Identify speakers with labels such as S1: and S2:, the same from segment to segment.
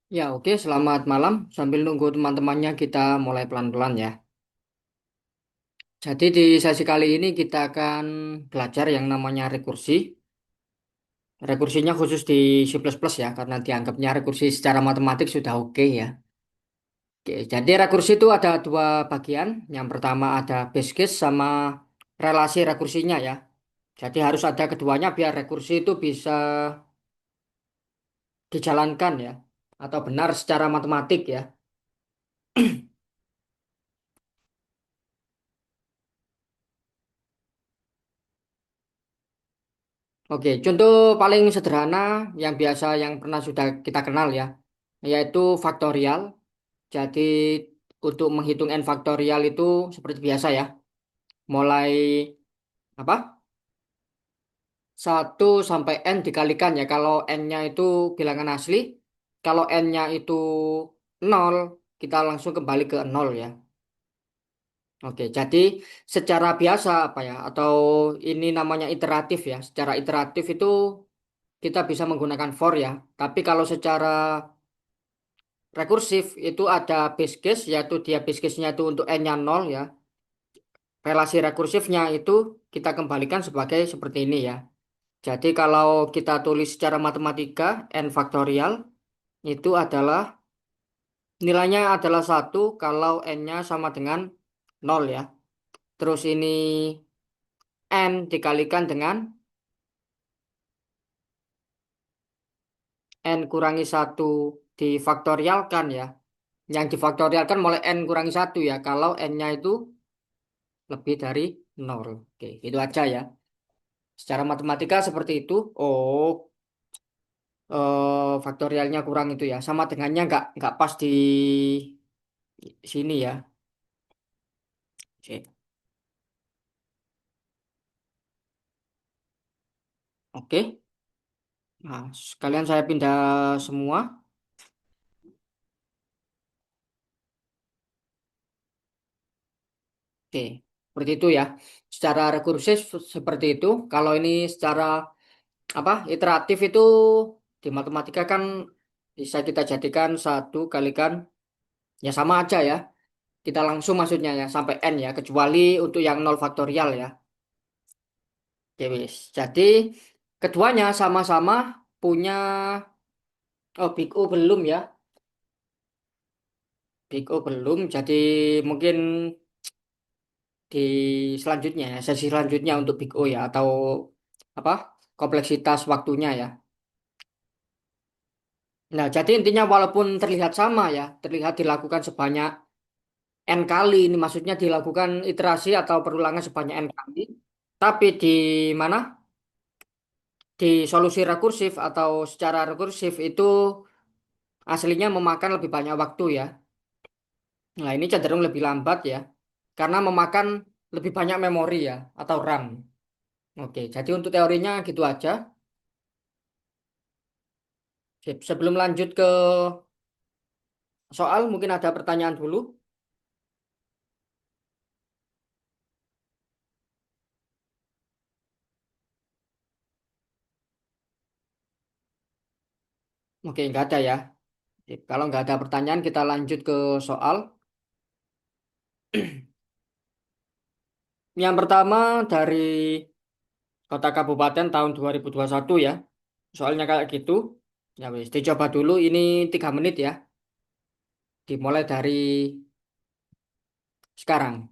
S1: Ya, oke. Selamat malam. Sambil nunggu teman-temannya, kita mulai pelan-pelan ya. Jadi di sesi kali ini kita akan belajar yang namanya rekursi. Rekursinya khusus di C++ ya, karena dianggapnya rekursi secara matematik sudah oke ya. Oke, jadi rekursi itu ada dua bagian. Yang pertama ada base case sama relasi rekursinya ya. Jadi harus ada keduanya biar rekursi itu bisa dijalankan ya, atau benar secara matematik ya. Oke, contoh paling sederhana yang biasa yang pernah sudah kita kenal ya, yaitu faktorial. Jadi untuk menghitung n faktorial itu seperti biasa ya, mulai apa? 1 sampai n dikalikan ya. Kalau n-nya itu bilangan asli, kalau n-nya itu 0, kita langsung kembali ke 0 ya. Oke, jadi secara biasa apa ya, atau ini namanya iteratif ya. Secara iteratif itu kita bisa menggunakan for ya. Tapi kalau secara rekursif itu ada base case, yaitu dia base case-nya itu untuk n-nya 0 ya. Relasi rekursifnya itu kita kembalikan sebagai seperti ini ya. Jadi kalau kita tulis secara matematika, n faktorial itu adalah nilainya adalah 1 kalau n-nya sama dengan 0 ya. Terus ini n dikalikan dengan n kurangi 1 difaktorialkan ya. Yang difaktorialkan mulai n kurangi 1 ya. Kalau n-nya itu lebih dari 0. Oke, itu aja ya. Secara matematika seperti itu. Oh, faktorialnya kurang itu ya. Sama dengannya nggak pas di sini ya. Oke. Oke. Nah, sekalian saya pindah semua. Oke. Seperti itu ya. Secara rekursif seperti itu. Kalau ini secara apa? Iteratif itu di matematika kan bisa kita jadikan 1 kalikan ya sama aja ya. Kita langsung maksudnya ya sampai n ya, kecuali untuk yang 0 faktorial ya. Oke, wis. Jadi keduanya sama-sama punya Big O belum ya. Big O belum. Jadi mungkin di selanjutnya ya, sesi selanjutnya untuk Big O ya, atau apa? Kompleksitas waktunya ya. Nah, jadi intinya walaupun terlihat sama ya, terlihat dilakukan sebanyak n kali, ini maksudnya dilakukan iterasi atau perulangan sebanyak n kali, tapi di mana? Di solusi rekursif atau secara rekursif itu aslinya memakan lebih banyak waktu ya. Nah, ini cenderung lebih lambat ya, karena memakan lebih banyak memori ya, atau RAM. Oke, jadi untuk teorinya gitu aja. Sip. Sebelum lanjut ke soal, mungkin ada pertanyaan dulu. Oke, nggak ada ya. Sip. Kalau nggak ada pertanyaan, kita lanjut ke soal. Yang pertama dari Kota Kabupaten tahun 2021 ya. Soalnya kayak gitu. Ya wis, dicoba dulu. Ini 3 menit ya. Dimulai dari sekarang.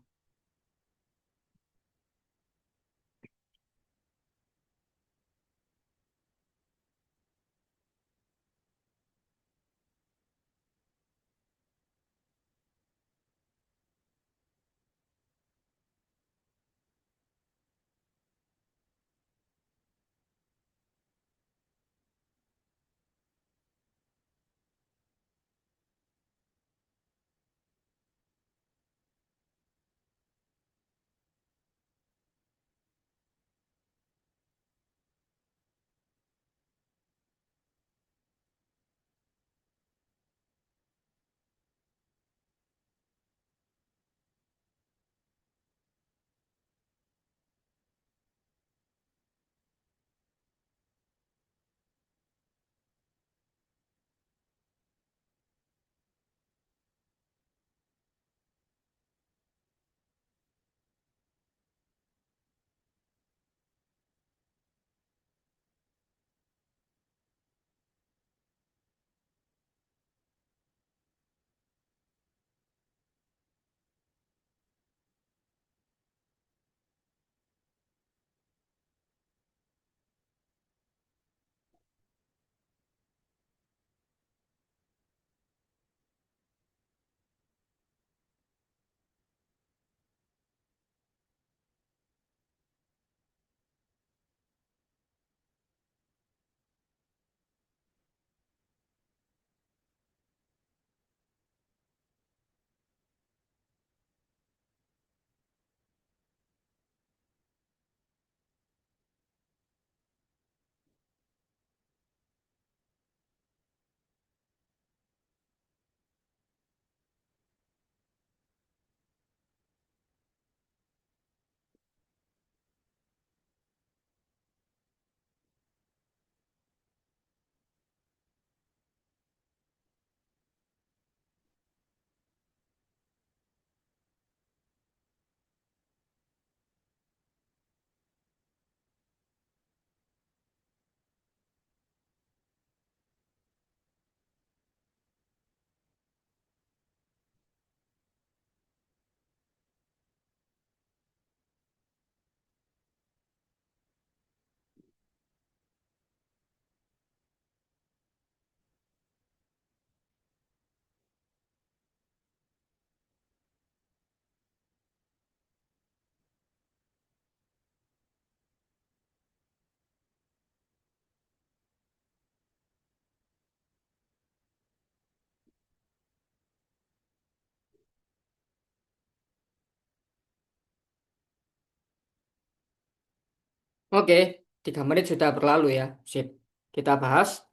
S1: Oke, 3 menit sudah berlalu ya. Sip. Kita bahas.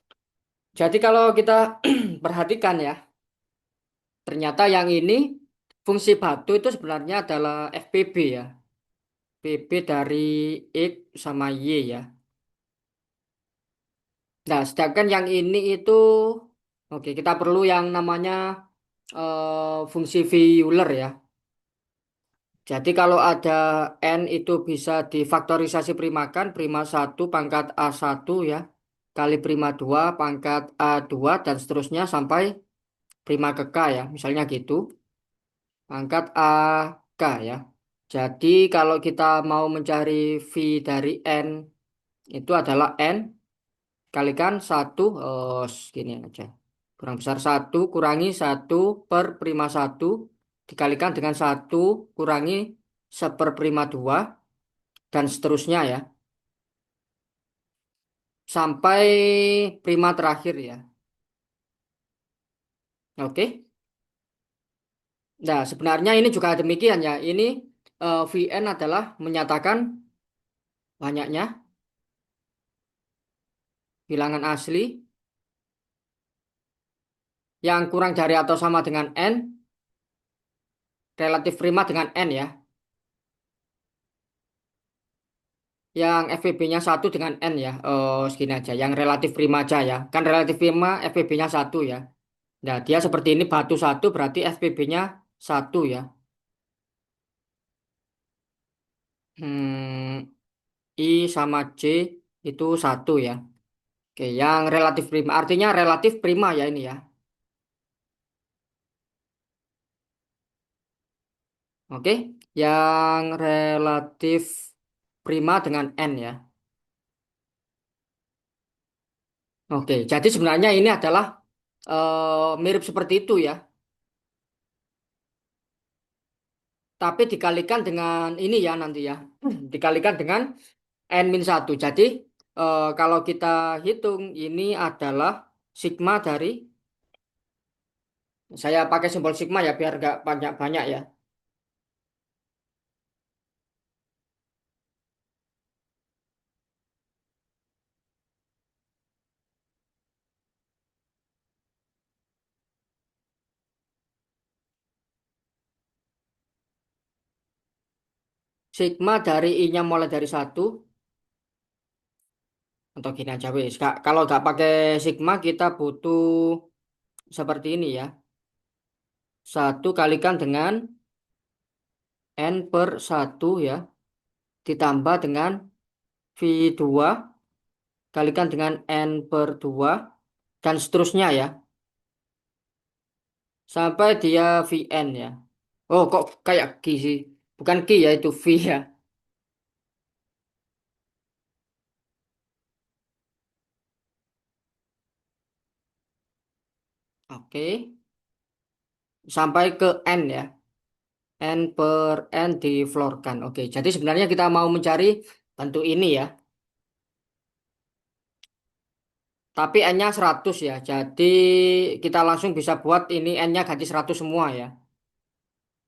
S1: Jadi kalau kita perhatikan ya, ternyata yang ini fungsi batu itu sebenarnya adalah FPB ya. PB dari X sama Y ya. Nah, sedangkan yang ini itu, oke, kita perlu yang namanya fungsi V Euler ya. Jadi kalau ada N itu bisa difaktorisasi primakan, prima satu pangkat A1 ya, kali prima 2 pangkat A2 dan seterusnya sampai prima ke K ya, misalnya gitu, pangkat AK ya. Jadi kalau kita mau mencari V dari N itu adalah N kalikan satu, segini aja. Kurang besar satu kurangi satu per prima satu dikalikan dengan satu kurangi seperprima dua dan seterusnya ya. Sampai prima terakhir ya. Oke. Nah, sebenarnya ini juga demikian ya. Ini Vn adalah menyatakan banyaknya bilangan asli yang kurang dari atau sama dengan N relatif prima dengan N ya. Yang FVB-nya satu dengan N ya. Segini aja. Yang relatif prima aja ya. Kan relatif prima FVB-nya satu ya. Nah, dia seperti ini batu satu berarti FVB-nya satu ya. Hmm, I sama J itu satu ya. Oke, yang relatif prima. Artinya relatif prima ya ini ya. Oke, yang relatif prima dengan N ya. Oke, jadi sebenarnya ini adalah mirip seperti itu ya. Tapi dikalikan dengan ini ya nanti ya. Dikalikan dengan N-1. Jadi kalau kita hitung ini adalah sigma dari, saya pakai simbol sigma ya biar nggak banyak-banyak ya. Sigma dari I-nya mulai dari satu atau gini aja wis. Kalau nggak pakai sigma kita butuh seperti ini ya. Satu kalikan dengan N per satu ya. Ditambah dengan V2 kalikan dengan N per 2 dan seterusnya ya. Sampai dia Vn ya. Oh kok kayak Q sih. Bukan Q ya itu V ya. Oke. Sampai ke N ya. N per N diflorkan. Oke. Jadi sebenarnya kita mau mencari bentuk ini ya. Tapi N-nya 100 ya. Jadi kita langsung bisa buat ini N-nya ganti 100 semua ya.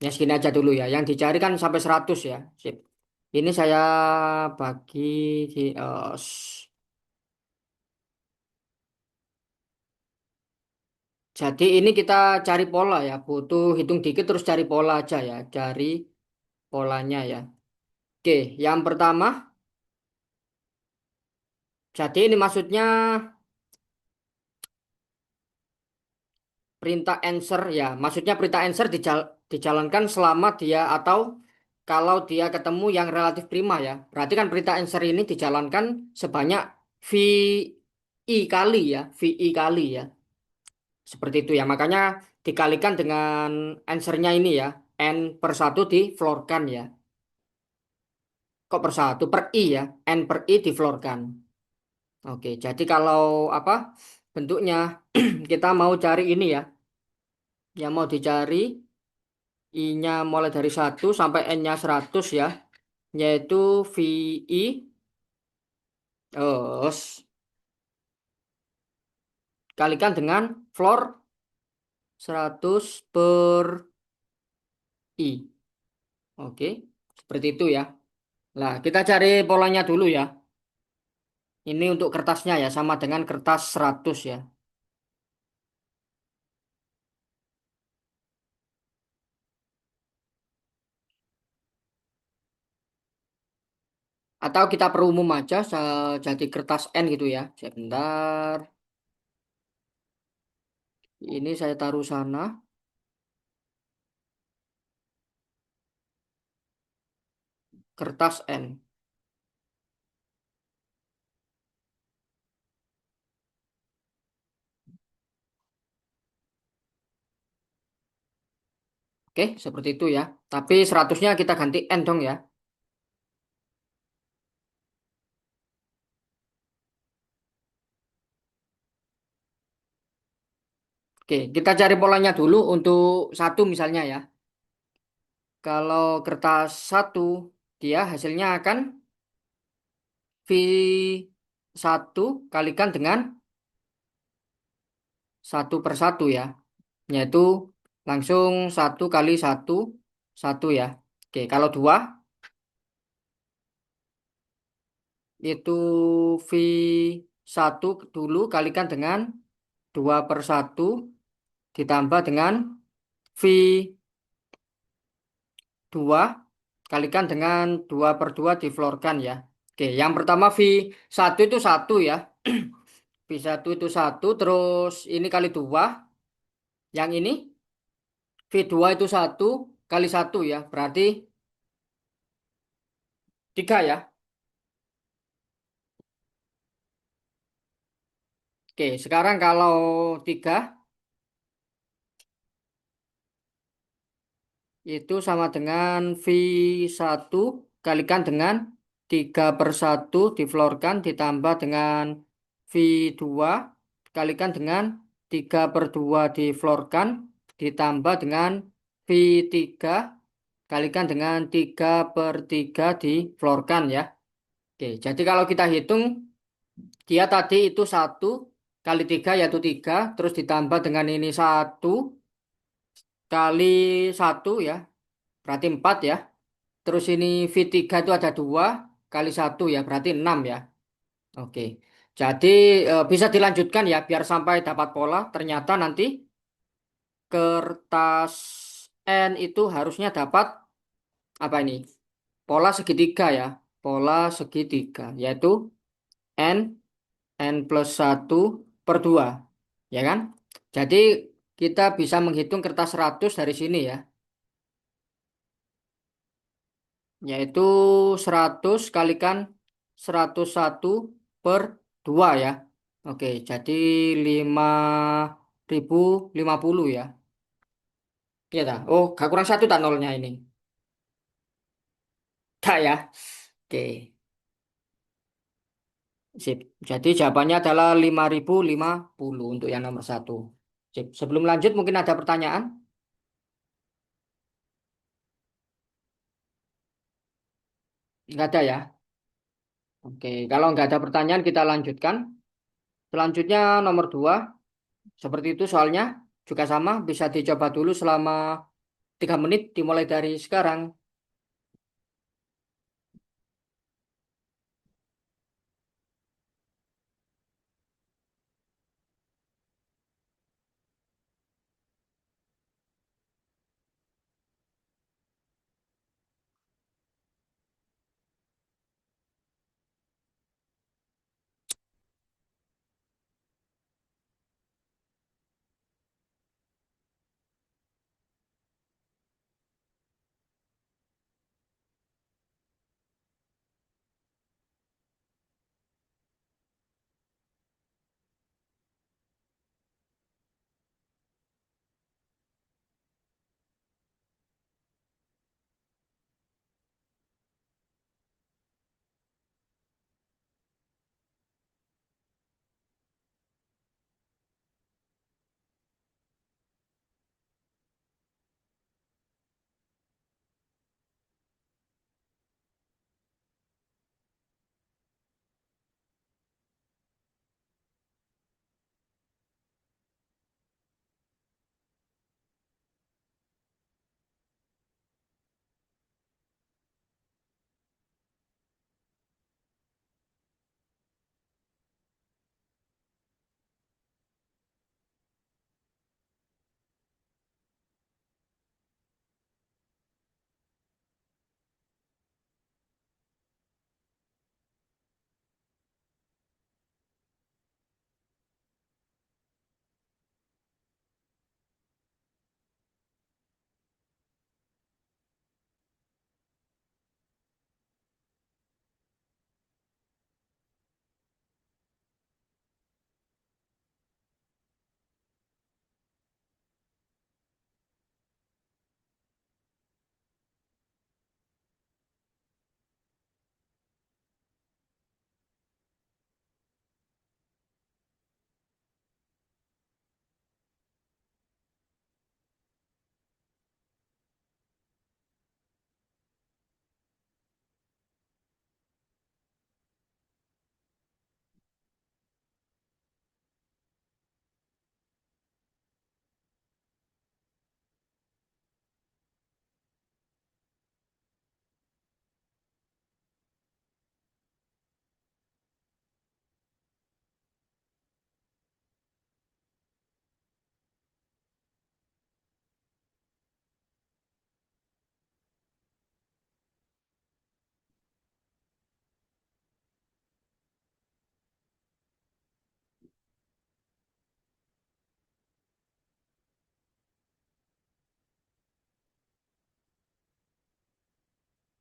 S1: Ya segini aja dulu ya. Yang dicari kan sampai 100 ya. Sip. Ini saya bagi di jadi ini kita cari pola ya. Butuh hitung dikit terus cari pola aja ya. Cari polanya ya. Oke, yang pertama, jadi ini maksudnya perintah answer ya. Maksudnya perintah answer dijalankan selama dia atau kalau dia ketemu yang relatif prima ya. Berarti kan perintah answer ini dijalankan sebanyak VI kali ya. VI kali ya. Seperti itu ya. Makanya dikalikan dengan answernya ini ya. N per satu difloorkan ya. Kok per satu? Per I ya. N per I difloorkan. Oke, jadi kalau apa bentuknya kita mau cari ini ya. Yang mau dicari I-nya mulai dari satu sampai N-nya 100 ya. Yaitu VI kalikan dengan floor 100 per I. Oke, seperti itu ya. Nah, kita cari polanya dulu ya. Ini untuk kertasnya ya, sama dengan kertas 100 ya. Atau kita perumum aja jadi kertas N gitu ya. Sebentar. Ini saya taruh sana. Kertas N. Oke, seperti itu ya. Tapi 100-nya kita ganti N dong ya. Oke, kita cari polanya dulu untuk satu misalnya ya. Kalau kertas satu, dia hasilnya akan V1 kalikan dengan 1/1 ya. Yaitu langsung 1 kali 1, 1 ya. Oke, kalau dua, itu V1 dulu kalikan dengan 2/1 ditambah dengan V2 kalikan dengan 2/2 diflorkan ya. Oke, yang pertama V1 itu satu ya. V1 itu satu, terus ini kali dua. Yang ini V2 itu 1 kali 1 ya. Berarti 3 ya. Oke, sekarang kalau 3 itu sama dengan V1 kalikan dengan 3/1 diflorkan ditambah dengan V2 kalikan dengan 3/2 diflorkan ditambah dengan V3 kalikan dengan 3/3 diflorkan ya. Oke, jadi kalau kita hitung dia tadi itu 1 kali 3 yaitu 3 terus ditambah dengan ini 1 kali 1 ya berarti 4 ya. Terus ini V3 itu ada 2 kali 1 ya, berarti 6 ya. Oke. Jadi bisa dilanjutkan ya, biar sampai dapat pola. Ternyata nanti kertas N itu harusnya dapat apa ini? Pola segitiga ya. Pola segitiga, yaitu N, N+1/2. Ya kan? Jadi kita bisa menghitung kertas 100 dari sini ya. Yaitu 100 kalikan 101/2 ya. Oke, jadi 5.050 ya. Iya tak? Oh, gak kurang satu tak nolnya ini. Tak ya. Oke, sip. Jadi jawabannya adalah 5.050 untuk yang nomor satu. Sip. Sebelum lanjut mungkin ada pertanyaan? Nggak ada ya. Oke, kalau nggak ada pertanyaan kita lanjutkan. Selanjutnya nomor 2. Seperti itu soalnya juga sama. Bisa dicoba dulu selama 3 menit dimulai dari sekarang.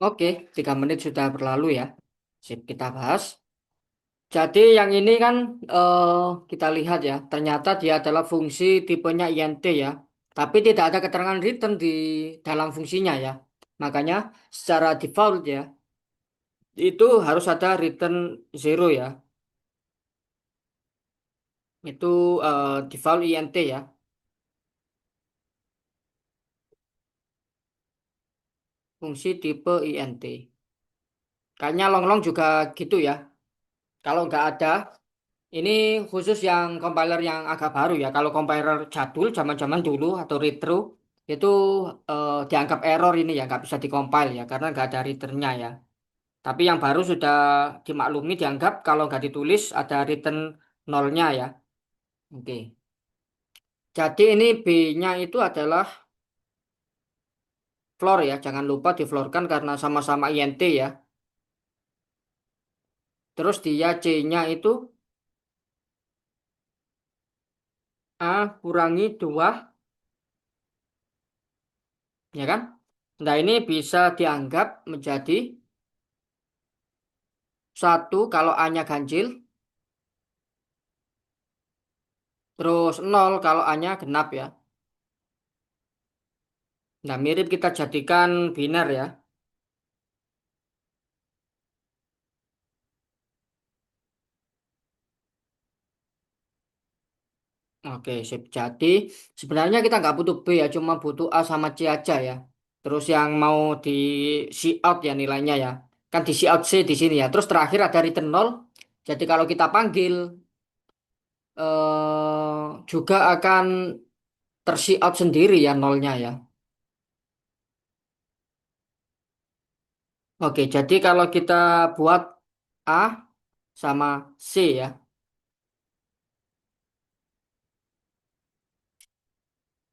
S1: Oke, 3 menit sudah berlalu ya. Sip, kita bahas. Jadi yang ini kan eh, kita lihat ya, ternyata dia adalah fungsi tipenya int ya. Tapi tidak ada keterangan return di dalam fungsinya ya. Makanya secara default ya, itu harus ada return zero ya. Itu default int ya. Fungsi tipe int. Kayaknya long-long juga gitu ya. Kalau nggak ada, ini khusus yang compiler yang agak baru ya. Kalau compiler jadul zaman-zaman dulu atau retro itu dianggap error ini ya, nggak bisa dikompil ya karena nggak ada return-nya ya. Tapi yang baru sudah dimaklumi dianggap kalau nggak ditulis ada return nolnya ya. Oke. Jadi ini B-nya itu adalah floor ya. Jangan lupa difloorkan karena sama-sama int ya. Terus dia C-nya itu A kurangi 2 ya kan? Nah ini bisa dianggap menjadi satu kalau A-nya ganjil, terus nol kalau A-nya genap ya. Nah, mirip kita jadikan biner ya. Oke, sip. Jadi sebenarnya kita nggak butuh B ya, cuma butuh A sama C aja ya. Terus yang mau di out ya nilainya ya. Kan di out C di sini ya. Terus terakhir ada return 0. Jadi kalau kita panggil juga akan out sendiri ya nolnya ya. Oke, jadi kalau kita buat A sama C ya.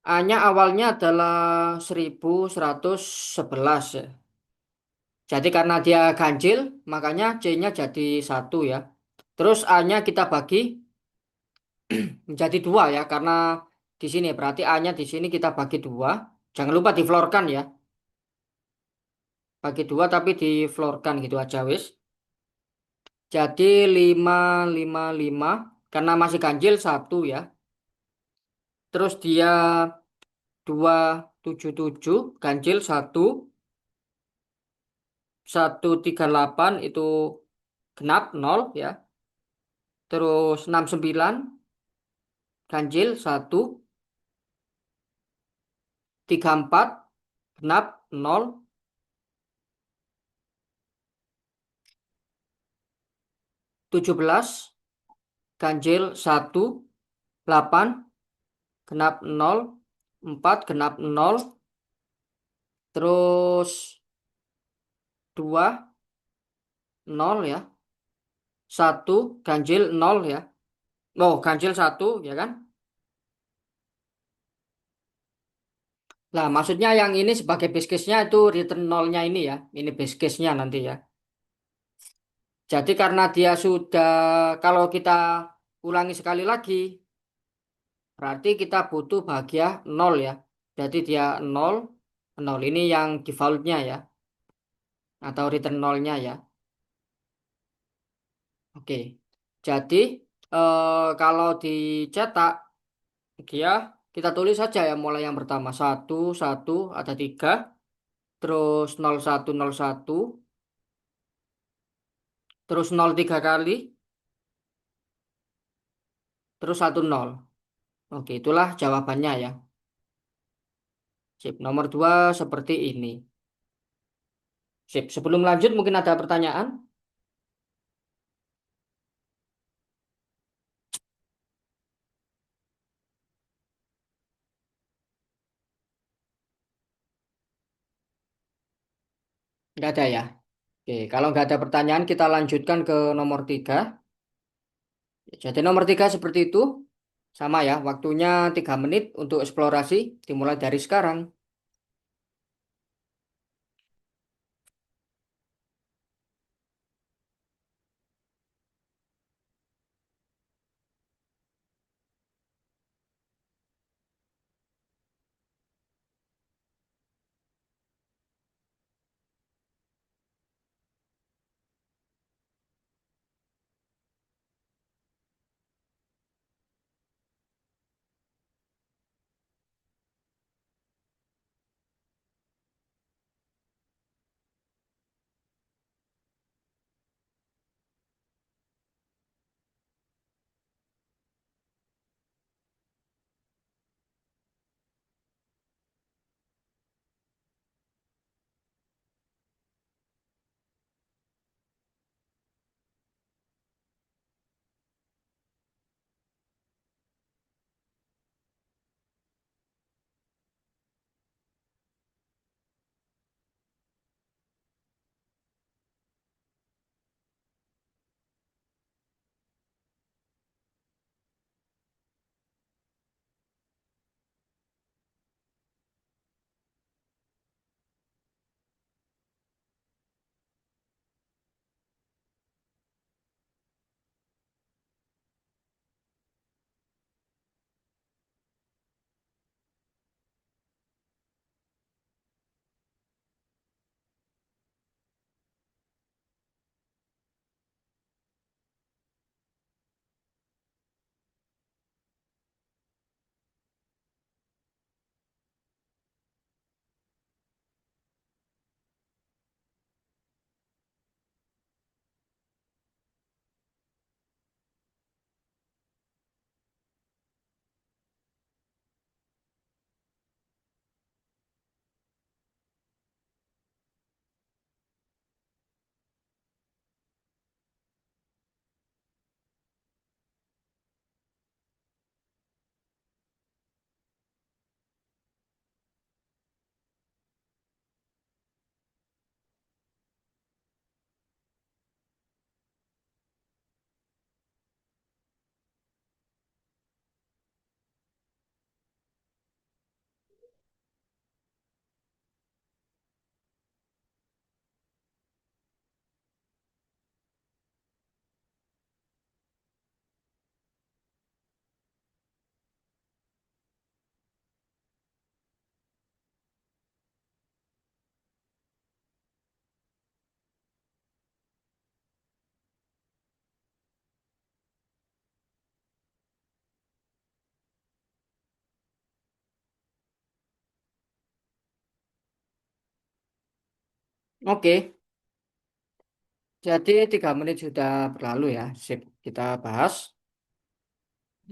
S1: A-nya awalnya adalah 1111 ya. Jadi karena dia ganjil, makanya C-nya jadi satu ya. Terus A-nya kita bagi menjadi dua ya, karena di sini berarti A-nya di sini kita bagi dua. Jangan lupa difloorkan ya, bagi dua tapi difloorkan gitu aja wis. Jadi 555 karena masih ganjil satu ya. Terus dia 277 ganjil satu, 138 itu genap nol ya. Terus 69 ganjil satu, 34 genap nol, 17 ganjil satu, 8 genap nol, 4 genap nol, terus 2 nol ya, satu ganjil nol ya. Oh, ganjil satu ya kan? Nah, maksudnya yang ini sebagai base case-nya itu return nolnya ini ya. Ini base case-nya nanti ya. Jadi karena dia sudah, kalau kita ulangi sekali lagi, berarti kita butuh bahagia nol ya. Jadi dia nol, nol ini yang defaultnya ya. Atau return nolnya ya. Oke. Jadi kalau dicetak, dia kita tulis saja ya mulai yang pertama. Satu, satu, ada tiga. Terus nol satu nol satu. Terus nol tiga kali. Terus satu nol. Oke, itulah jawabannya ya. Sip, nomor dua seperti ini. Sip, sebelum lanjut mungkin ada pertanyaan? Nggak ada ya? Oke, kalau nggak ada pertanyaan kita lanjutkan ke nomor tiga. Jadi nomor tiga seperti itu. Sama ya, waktunya 3 menit untuk eksplorasi. Dimulai dari sekarang. Oke, jadi 3 menit sudah berlalu ya. Sip, kita bahas.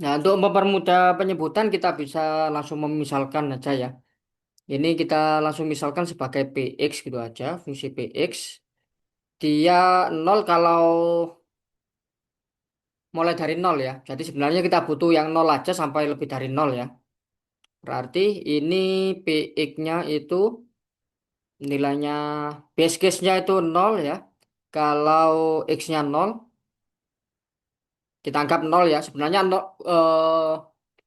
S1: Nah, untuk mempermudah penyebutan kita bisa langsung memisalkan aja ya. Ini kita langsung misalkan sebagai px gitu aja, fungsi px. Dia nol kalau mulai dari nol ya. Jadi sebenarnya kita butuh yang nol aja sampai lebih dari nol ya. Berarti ini px-nya itu nilainya base case-nya itu nol ya. Kalau x-nya nol, kita anggap nol ya. Sebenarnya nol,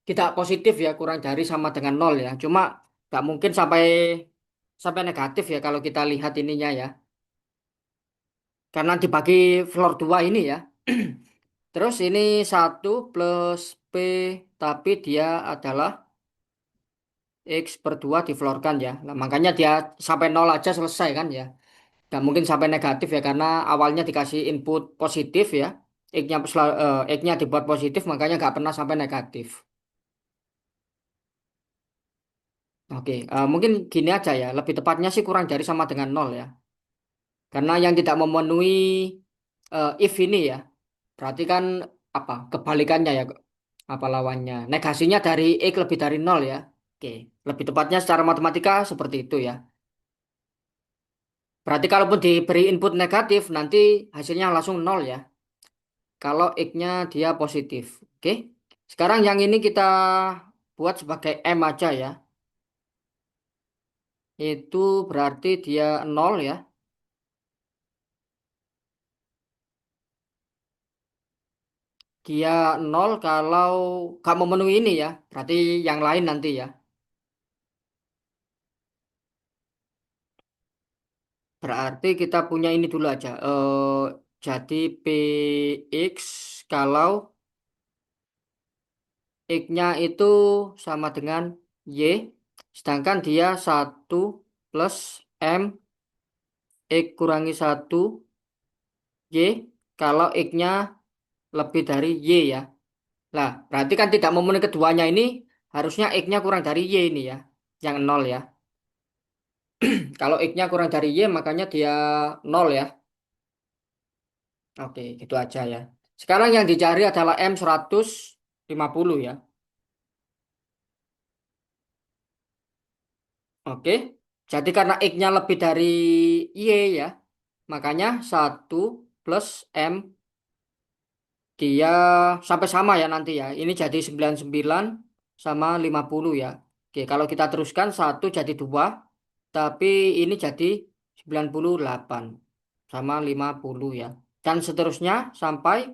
S1: tidak positif ya, kurang dari sama dengan nol ya. Cuma nggak mungkin sampai sampai negatif ya kalau kita lihat ininya ya. Karena dibagi floor 2 ini ya. Terus ini 1 plus P, tapi dia adalah X per 2 diflorkan ya. Nah, makanya dia sampai nol aja selesai kan ya. Nggak mungkin sampai negatif ya, karena awalnya dikasih input positif ya. X-nya dibuat positif, makanya nggak pernah sampai negatif. Oke, mungkin gini aja ya. Lebih tepatnya sih kurang dari sama dengan nol ya. Karena yang tidak memenuhi if ini ya. Berarti kan apa? Kebalikannya ya. Apa lawannya? Negasinya dari X lebih dari nol ya. Oke, lebih tepatnya secara matematika seperti itu ya. Berarti kalaupun diberi input negatif, nanti hasilnya langsung nol ya. Kalau X-nya dia positif. Oke. Sekarang yang ini kita buat sebagai M aja ya. Itu berarti dia nol ya. Dia nol kalau nggak memenuhi ini ya. Berarti yang lain nanti ya. Berarti kita punya ini dulu aja. Jadi PX kalau X-nya itu sama dengan Y. Sedangkan dia 1 plus M X kurangi 1 Y. Kalau X-nya lebih dari Y ya. Lah, berarti kan tidak memenuhi keduanya ini, harusnya X-nya kurang dari Y ini ya. Yang nol ya. Kalau X-nya kurang dari Y, makanya dia nol ya. Oke, gitu aja ya. Sekarang yang dicari adalah M150 ya. Oke. Jadi karena X-nya lebih dari Y ya, makanya 1 plus M dia sampai sama ya nanti ya. Ini jadi 99 sama 50 ya. Oke, kalau kita teruskan 1 jadi 2, tapi ini jadi 98 sama 50 ya. Dan seterusnya sampai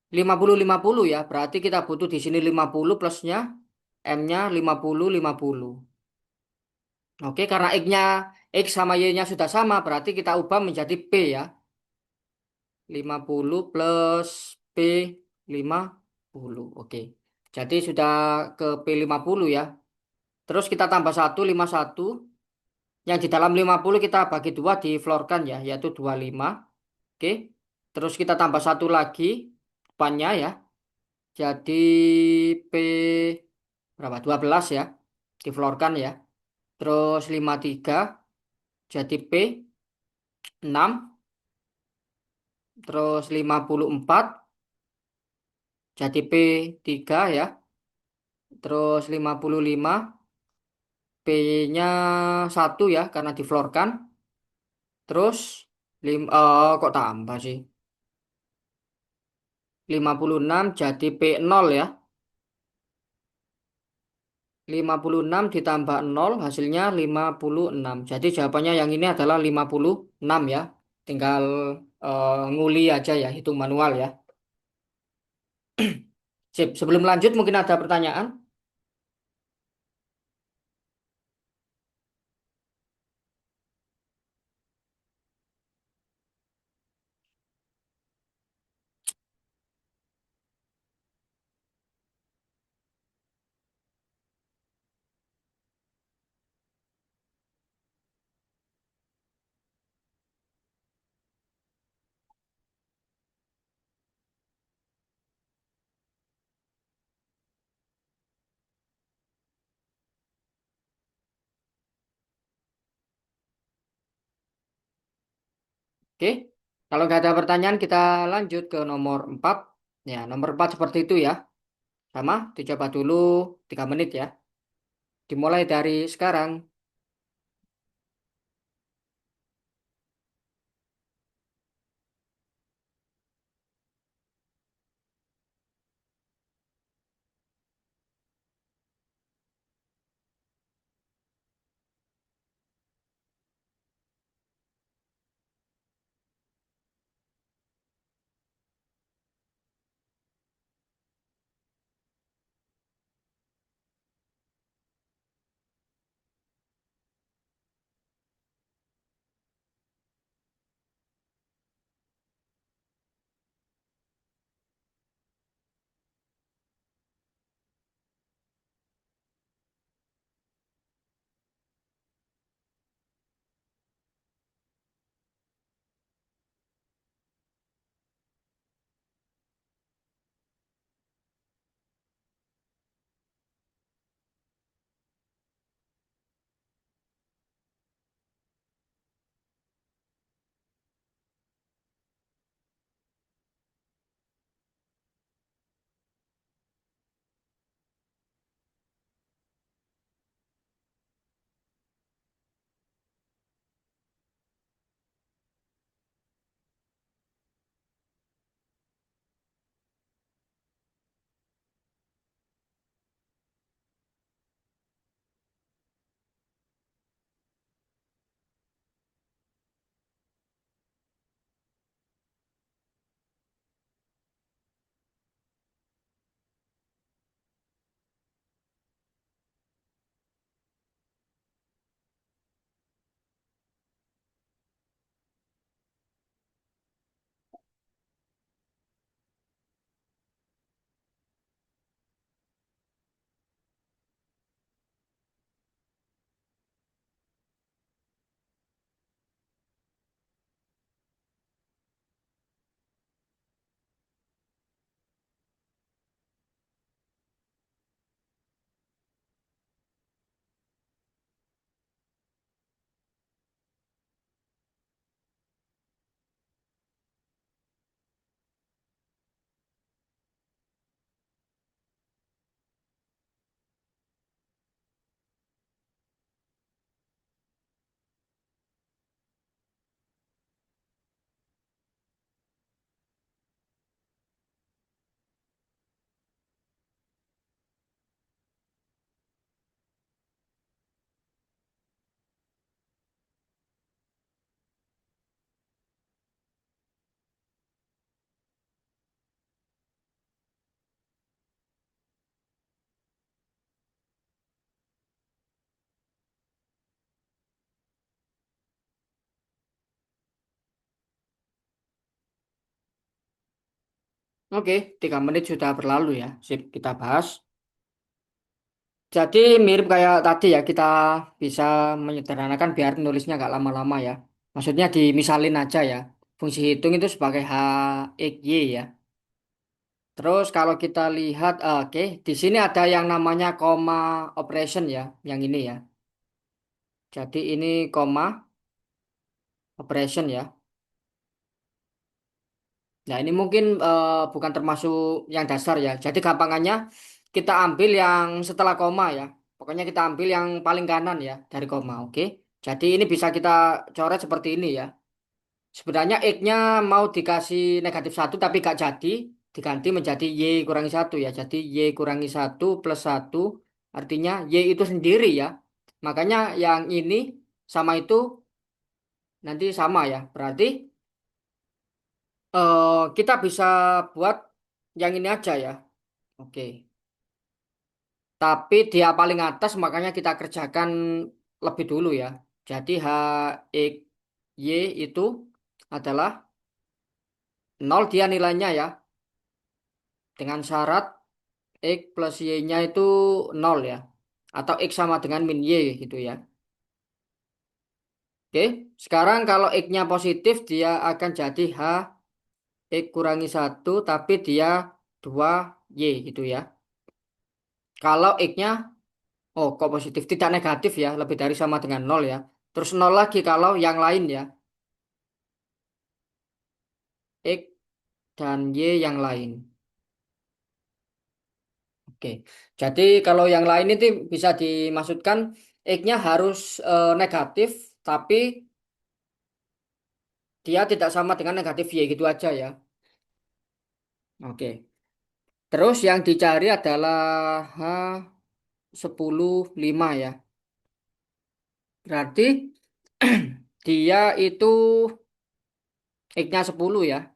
S1: 50 50 ya. Berarti kita butuh di sini 50 plusnya M-nya 50 50. Oke, karena X-nya X sama Y-nya sudah sama, berarti kita ubah menjadi P ya. 50 plus P 50. Oke. Jadi sudah ke P50 ya. Terus kita tambah 1 51. Yang di dalam 50 kita bagi 2 diflorkan ya, yaitu 25. Oke. Terus kita tambah satu lagi depannya ya. Jadi P berapa? 12 ya. Diflorkan ya. Terus 53 jadi P 6. Terus 54 jadi P 3 ya. Terus 55 P-nya 1 ya karena diflorkan. Terus kok tambah sih? 56 jadi P 0 ya. 56 ditambah 0 hasilnya 56. Jadi jawabannya yang ini adalah 56 ya. Tinggal nguli aja ya, hitung manual ya. Sip, sebelum lanjut mungkin ada pertanyaan? Oke, kalau nggak ada pertanyaan kita lanjut ke nomor 4. Ya, nomor 4 seperti itu ya. Sama, dicoba dulu 3 menit ya. Dimulai dari sekarang. Oke, 3 menit sudah berlalu ya. Sip, kita bahas. Jadi mirip kayak tadi ya, kita bisa menyederhanakan biar nulisnya nggak lama-lama ya. Maksudnya dimisalin aja ya. Fungsi hitung itu sebagai H, X, Y ya. Terus kalau kita lihat, oke, di sini ada yang namanya koma operation ya, yang ini ya. Jadi ini koma operation ya. Nah ini mungkin bukan termasuk yang dasar ya. Jadi gampangannya kita ambil yang setelah koma ya. Pokoknya kita ambil yang paling kanan ya dari koma, oke. Jadi ini bisa kita coret seperti ini ya. Sebenarnya X-nya mau dikasih -1 tapi gak jadi. Diganti menjadi Y kurangi 1 ya. Jadi Y kurangi 1 + 1 artinya Y itu sendiri ya. Makanya yang ini sama itu nanti sama ya. Berarti kita bisa buat yang ini aja ya. Oke. Tapi dia paling atas makanya kita kerjakan lebih dulu ya. Jadi H, X, Y itu adalah 0 dia nilainya ya. Dengan syarat X plus Y-nya itu 0 ya. Atau X sama dengan min Y gitu ya. Oke. Sekarang kalau X-nya positif dia akan jadi H X kurangi 1 tapi dia 2Y gitu ya. Kalau X-nya oh, kok positif? Tidak negatif ya, lebih dari sama dengan 0 ya. Terus 0 lagi kalau yang lain ya. dan Y yang lain. Oke, jadi kalau yang lain itu bisa dimaksudkan X-nya harus negatif, tapi dia tidak sama dengan negatif Y gitu aja ya. Oke, terus yang dicari adalah H10 5 ya. Berarti dia itu X-nya 10 ya.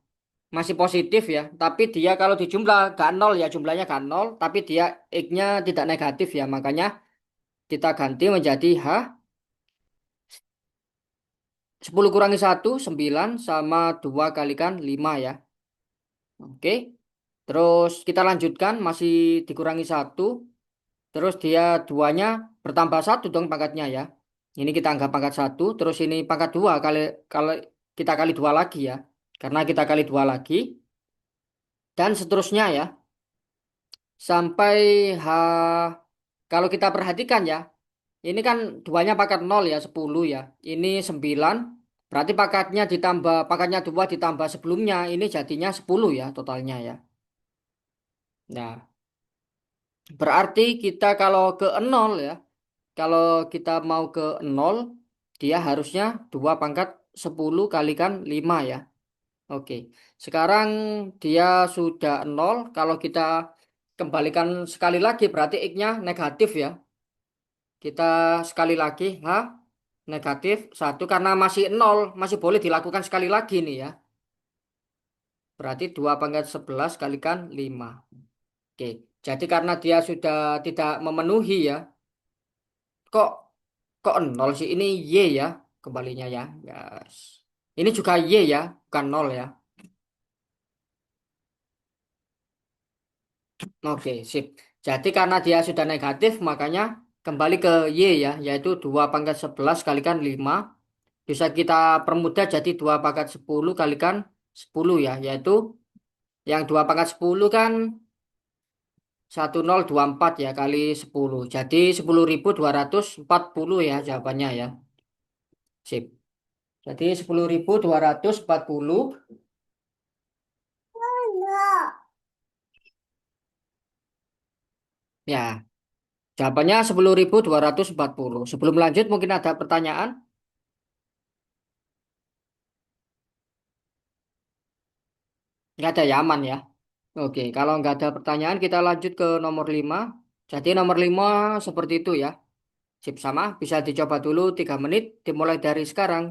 S1: Masih positif ya. Tapi dia kalau dijumlah gak nol ya. Jumlahnya gak nol. Tapi dia X-nya tidak negatif ya. Makanya kita ganti menjadi H. 10 kurangi 1 9 sama 2 kalikan 5 ya. Oke. Terus kita lanjutkan. Masih dikurangi 1. Terus dia duanya bertambah 1 dong pangkatnya ya. Ini kita anggap pangkat 1. Terus ini pangkat 2 kali, kalau kita kali 2 lagi ya. Karena kita kali 2 lagi. Dan seterusnya ya. Sampai H. Kalau kita perhatikan ya. Ini kan duanya pangkat 0 ya 10 ya. Ini 9. Berarti pangkatnya 2 ditambah sebelumnya. Ini jadinya 10 ya totalnya ya. Nah, berarti kita kalau ke 0 ya. Kalau kita mau ke 0, dia harusnya 2 pangkat 10 kalikan 5 ya. Oke. Sekarang dia sudah 0. Kalau kita kembalikan sekali lagi berarti X-nya negatif ya. Kita sekali lagi H negatif 1 karena masih 0. Masih boleh dilakukan sekali lagi nih ya. Berarti 2 pangkat 11 kalikan 5. Oke. Jadi karena dia sudah tidak memenuhi ya. Kok Kok nol sih? Ini Y ya, kembalinya ya. Yes. Ini juga Y ya, bukan nol ya. Oke, sip. Jadi karena dia sudah negatif, makanya kembali ke Y ya, yaitu 2 pangkat 11 kalikan 5. Bisa kita permudah jadi 2 pangkat 10 kalikan 10 ya, yaitu yang 2 pangkat 10 kan 1024 ya kali 10. Jadi 10.240 ya jawabannya ya. Sip. Jadi 10.240. Ya, jawabannya 10.240. Sebelum lanjut mungkin ada pertanyaan? Nggak ada ya, aman ya. Oke, kalau nggak ada pertanyaan kita lanjut ke nomor 5. Jadi nomor 5 seperti itu ya. Sip sama, bisa dicoba dulu 3 menit, dimulai dari sekarang.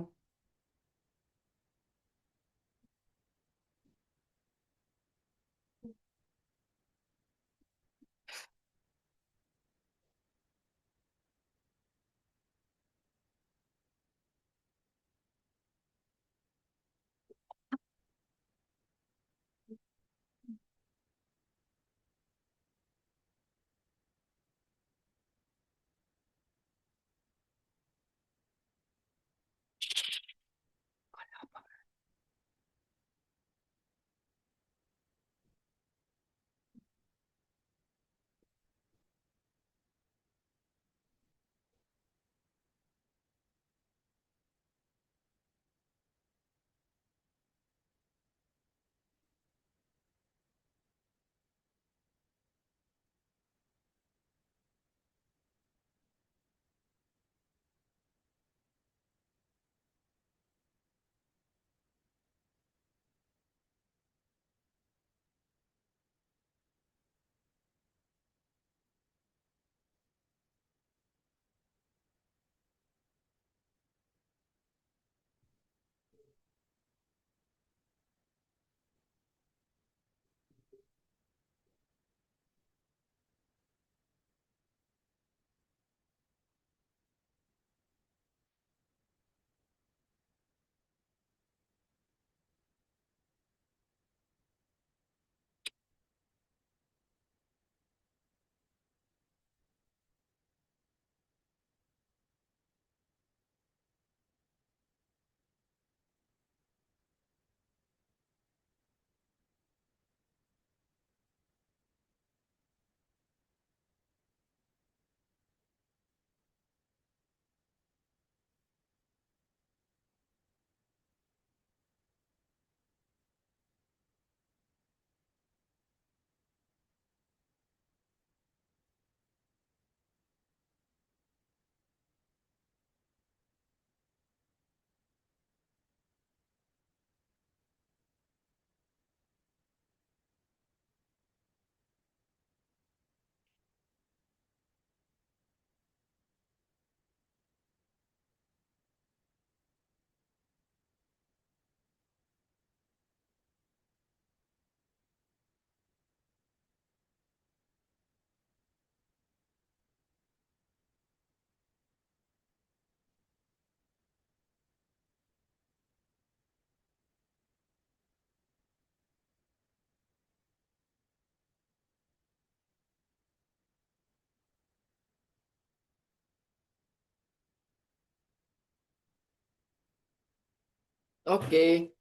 S1: Oke,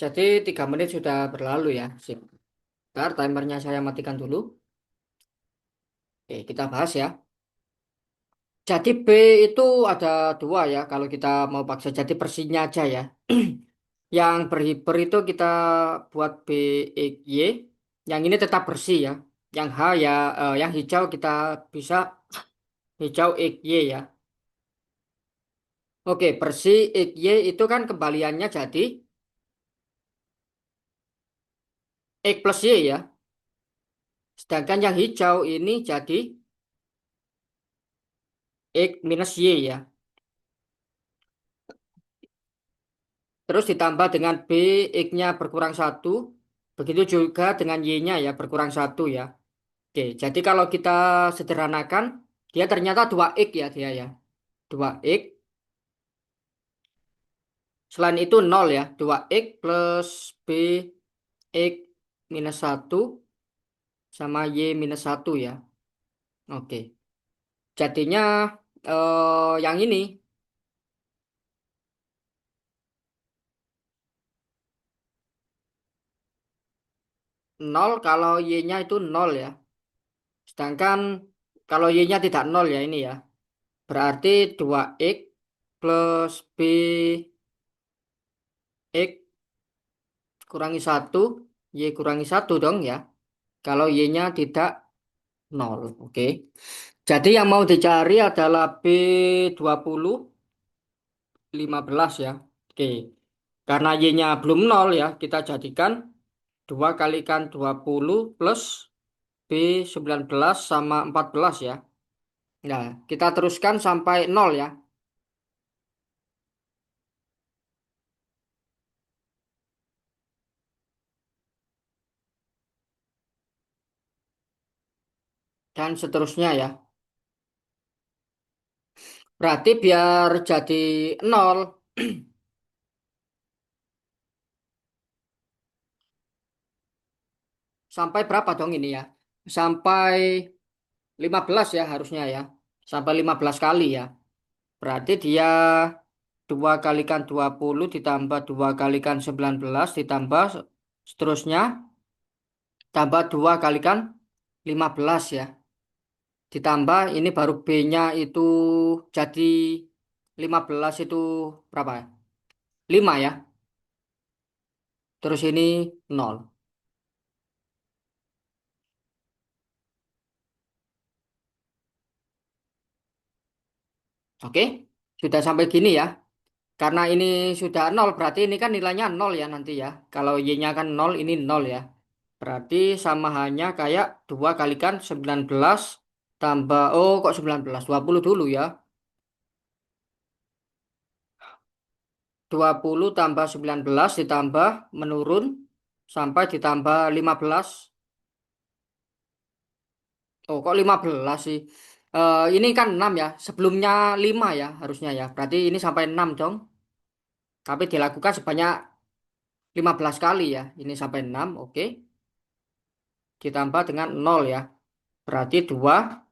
S1: jadi 3 menit sudah berlalu ya. Sip. Bentar, timernya saya matikan dulu. Oke, kita bahas ya. Jadi B itu ada dua ya. Kalau kita mau paksa jadi Persinya aja ya. Yang berhiper itu kita buat B, X, Y. Yang ini tetap bersih ya. Yang H ya, yang hijau kita bisa hijau X, Y ya. Oke, bersih X, Y itu kan kembaliannya jadi X plus Y ya. Sedangkan yang hijau ini jadi X minus Y ya. Terus ditambah dengan B, X-nya berkurang satu. Begitu juga dengan Y-nya ya, berkurang satu ya. Oke, jadi kalau kita sederhanakan, dia ternyata 2X ya dia ya. 2X, selain itu nol ya. 2X plus B, X minus satu sama Y minus satu ya. Oke, jadinya yang ini nol kalau Y-nya itu nol ya. Sedangkan kalau Y-nya tidak nol ya ini ya. Berarti 2X plus B X kurangi satu Y kurangi satu dong ya. Kalau Y-nya tidak nol. Oke. Jadi yang mau dicari adalah B 20 15 ya. Oke. Karena Y-nya belum nol ya, kita jadikan 2 kalikan 20 plus B 19 sama 14 ya. Nah, kita teruskan sampai nol ya. Dan seterusnya ya. Berarti biar jadi nol sampai berapa dong ini ya? Sampai 15 ya harusnya ya. Sampai 15 kali ya. Berarti dia 2 kalikan 20 ditambah 2 kalikan 19 ditambah seterusnya tambah 2 kalikan 15 ya. Ditambah ini baru B-nya itu jadi 15 itu berapa ya? 5 ya. Terus ini nol. Oke? Sudah sampai gini ya. Karena ini sudah nol, berarti ini kan nilainya nol ya nanti ya. Kalau Y-nya kan nol, ini nol ya. Berarti sama hanya kayak 2 kalikan 19 tambah, oh kok 19, 20 dulu ya. 20 tambah 19 ditambah menurun sampai ditambah 15. Oh kok 15 sih? Ini kan 6 ya, sebelumnya 5 ya harusnya ya. Berarti ini sampai 6 dong. Tapi dilakukan sebanyak 15 kali ya. Ini sampai 6, oke. Ditambah dengan nol ya. Berarti 2.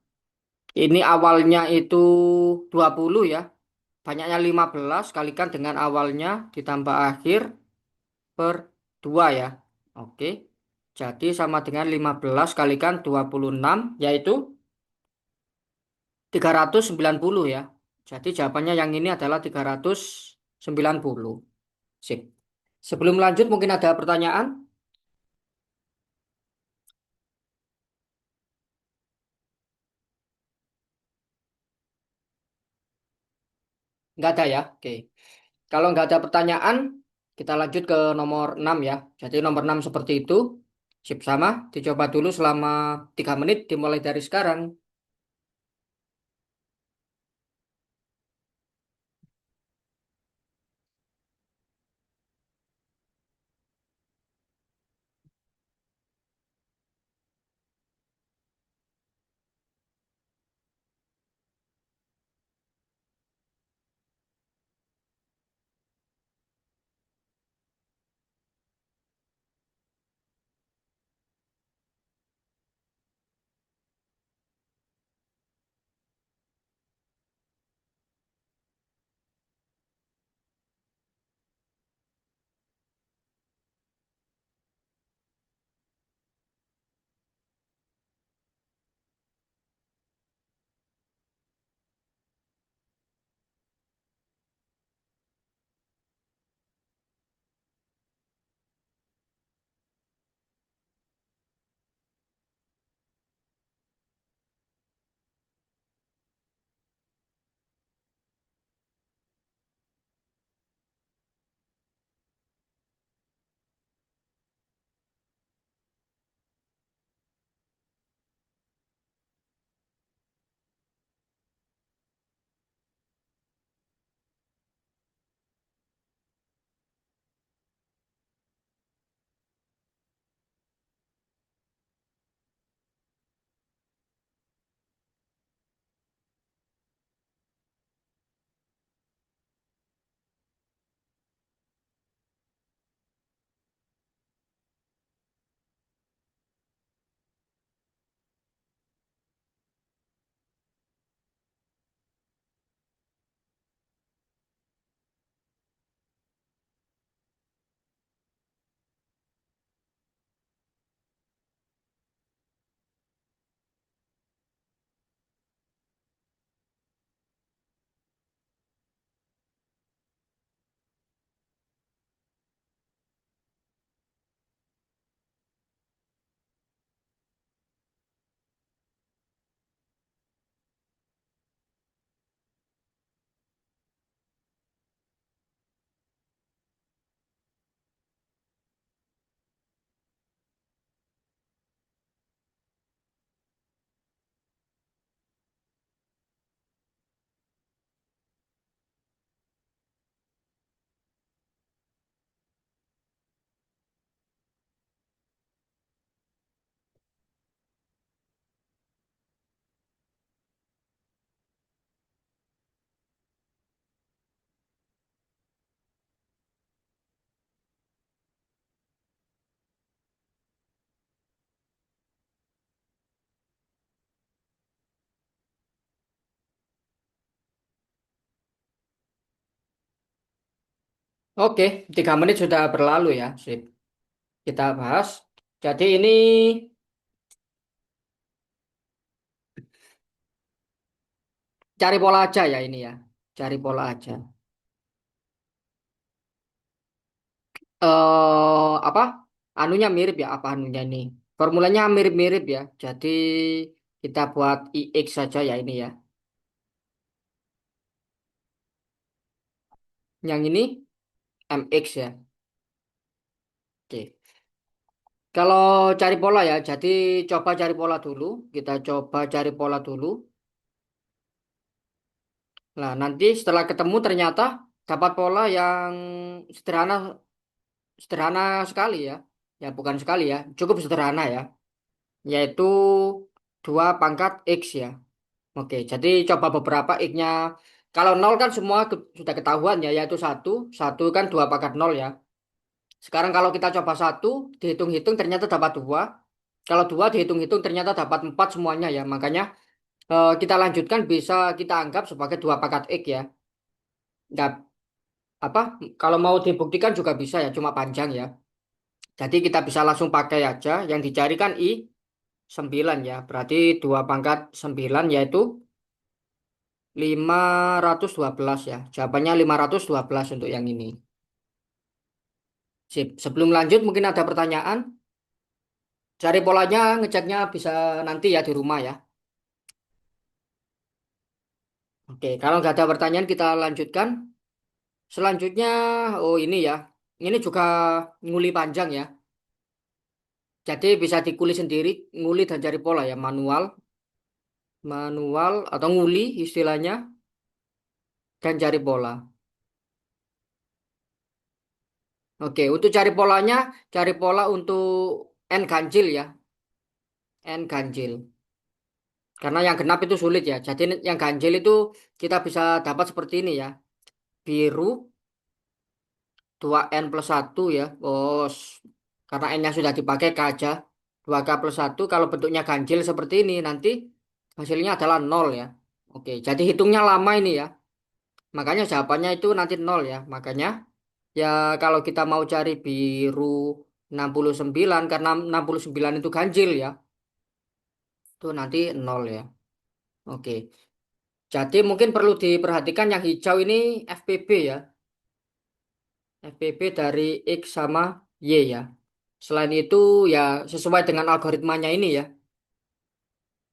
S1: Ini awalnya itu 20 ya. Banyaknya 15 kalikan dengan awalnya ditambah akhir per 2 ya. Oke. Jadi sama dengan 15 kalikan 26 yaitu 390 ya. Jadi jawabannya yang ini adalah 390. Sip. Sebelum lanjut mungkin ada pertanyaan? Nggak ada ya. Oke. Kalau nggak ada pertanyaan, kita lanjut ke nomor 6 ya. Jadi nomor 6 seperti itu. Sip sama, dicoba dulu selama 3 menit dimulai dari sekarang. Oke, 3 menit sudah berlalu ya. Sip. Kita bahas. Jadi ini cari pola aja ya ini ya. Cari pola aja. Apa? Anunya mirip ya, apa anunya ini? Formulanya mirip-mirip ya. Jadi kita buat IX saja ya ini ya. Yang ini MX ya. Oke. Kalau cari pola ya, jadi coba cari pola dulu. Kita coba cari pola dulu. Nah, nanti setelah ketemu ternyata dapat pola yang sederhana sederhana sekali ya. Ya bukan sekali ya, cukup sederhana ya. Yaitu 2 pangkat X ya. Oke, jadi coba beberapa X-nya. Kalau nol kan semua sudah ketahuan ya, yaitu satu. Satu kan 2 pangkat 0 ya. Sekarang kalau kita coba satu, dihitung-hitung ternyata dapat dua. Kalau dua dihitung-hitung ternyata dapat empat semuanya ya. Makanya kita lanjutkan bisa kita anggap sebagai 2 pangkat X ya. Nggak, apa? Kalau mau dibuktikan juga bisa ya, cuma panjang ya. Jadi kita bisa langsung pakai aja. Yang dicari kan I 9 ya. Berarti 2 pangkat 9 yaitu 512 ya. Jawabannya 512 untuk yang ini. Sip. Sebelum lanjut mungkin ada pertanyaan. Cari polanya, ngeceknya bisa nanti ya di rumah ya. Oke, kalau nggak ada pertanyaan kita lanjutkan. Selanjutnya, oh ini ya. Ini juga nguli panjang ya. Jadi bisa dikuli sendiri, nguli dan cari pola ya. Manual atau nguli istilahnya. Dan cari pola. Oke, untuk cari polanya, cari pola untuk N ganjil ya. N ganjil. Karena yang genap itu sulit ya. Jadi yang ganjil itu kita bisa dapat seperti ini ya. Biru 2N+1 ya. Karena N-nya sudah dipakai K aja. 2K+1 kalau bentuknya ganjil seperti ini nanti hasilnya adalah nol ya. Oke, jadi hitungnya lama ini ya. Makanya jawabannya itu nanti nol ya. Makanya ya kalau kita mau cari biru 69 karena 69 itu ganjil ya. Itu nanti nol ya. Oke. Jadi mungkin perlu diperhatikan yang hijau ini FPB ya. FPB dari X sama Y ya. Selain itu ya sesuai dengan algoritmanya ini ya.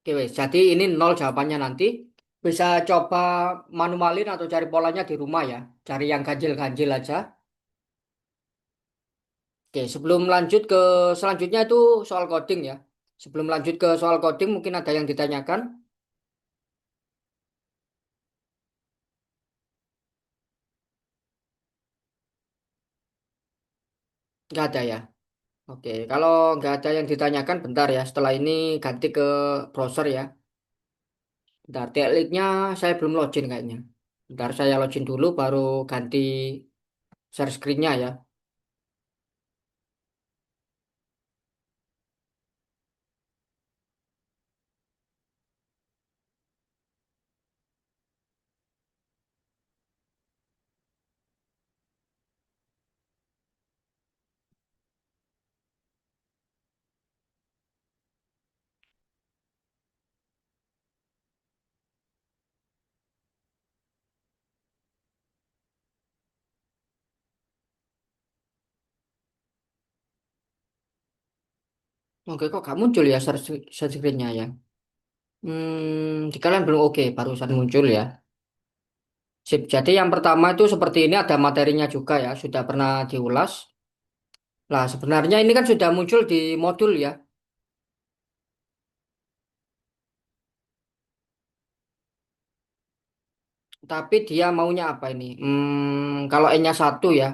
S1: Oke, wes. Jadi ini nol jawabannya nanti. Bisa coba manualin atau cari polanya di rumah ya. Cari yang ganjil-ganjil aja. Oke, sebelum lanjut ke selanjutnya itu soal coding ya. Sebelum lanjut ke soal coding mungkin ada yang ditanyakan. Nggak ada ya. Oke, kalau nggak ada yang ditanyakan bentar ya. Setelah ini ganti ke browser ya. Bentar, tekniknya saya belum login kayaknya. Bentar saya login dulu baru ganti share screen-nya ya. Oke, kok gak muncul ya share screen-nya ya? Di kalian belum oke, barusan muncul ya. Sip, jadi yang pertama itu seperti ini ada materinya juga ya, sudah pernah diulas. Lah, sebenarnya ini kan sudah muncul di modul ya, tapi dia maunya apa ini? Kalau N-nya 1 ya.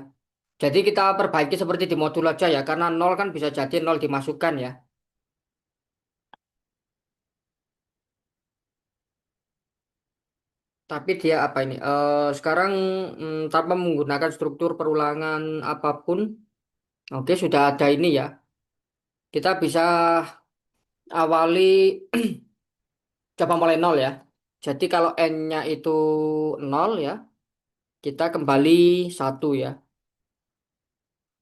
S1: Jadi kita perbaiki seperti di modul aja ya, karena nol kan bisa jadi nol dimasukkan ya. Tapi dia apa ini? Sekarang tanpa menggunakan struktur perulangan apapun, oke sudah ada ini ya. Kita bisa awali coba mulai nol ya. Jadi kalau N-nya itu nol ya, kita kembali 1 ya.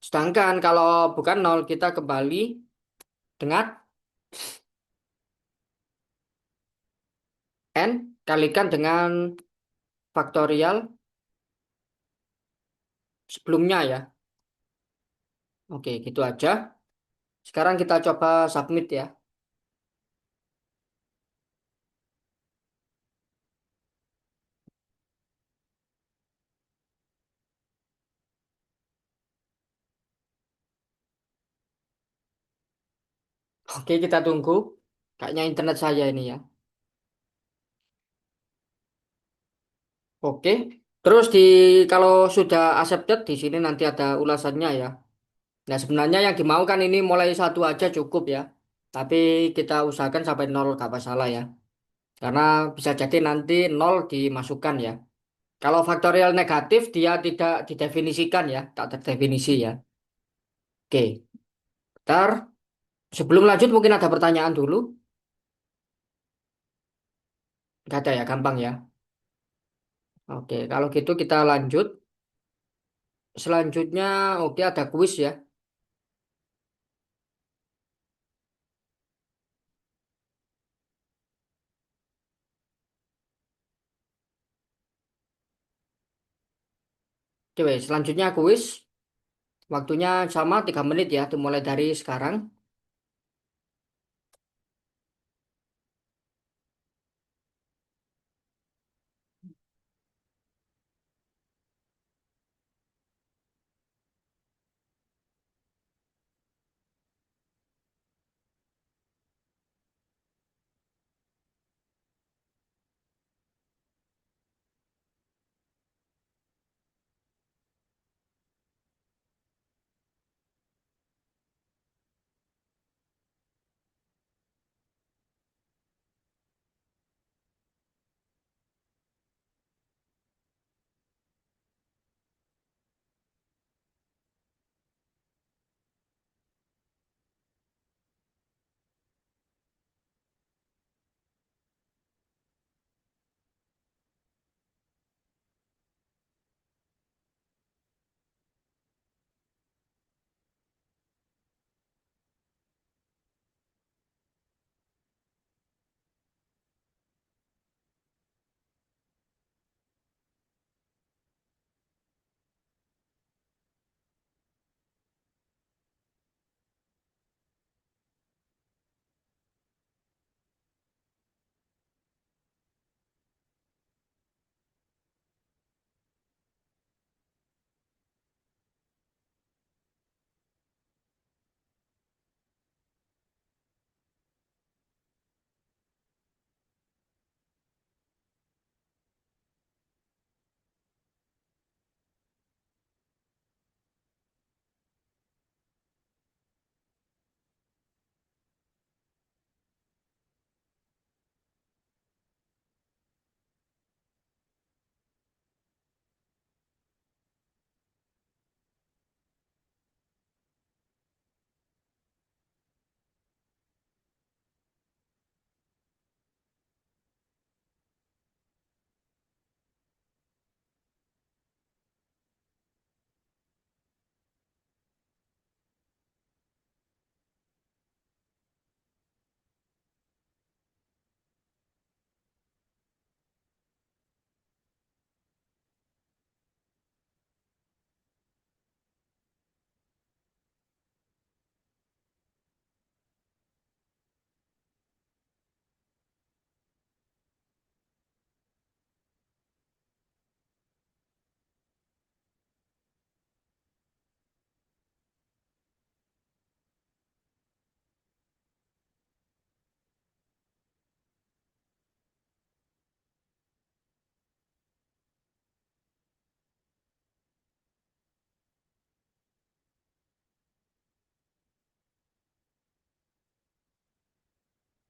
S1: Sedangkan kalau bukan nol, kita kembali dengan n kalikan dengan faktorial sebelumnya ya. Oke, gitu aja. Sekarang kita coba submit ya. Oke, kita tunggu. Kayaknya internet saya ini ya. Oke. Terus kalau sudah accepted di sini nanti ada ulasannya ya. Nah, sebenarnya yang dimaukan ini mulai satu aja cukup ya. Tapi kita usahakan sampai nol gak masalah ya. Karena bisa jadi nanti nol dimasukkan ya. Kalau faktorial negatif dia tidak didefinisikan ya, tak terdefinisi ya. Oke, ntar sebelum lanjut mungkin ada pertanyaan dulu. Gak ada ya, gampang ya. Oke, kalau gitu kita lanjut. Selanjutnya, oke ada kuis ya. Oke, wes, selanjutnya kuis. Waktunya sama 3 menit ya, dimulai dari sekarang.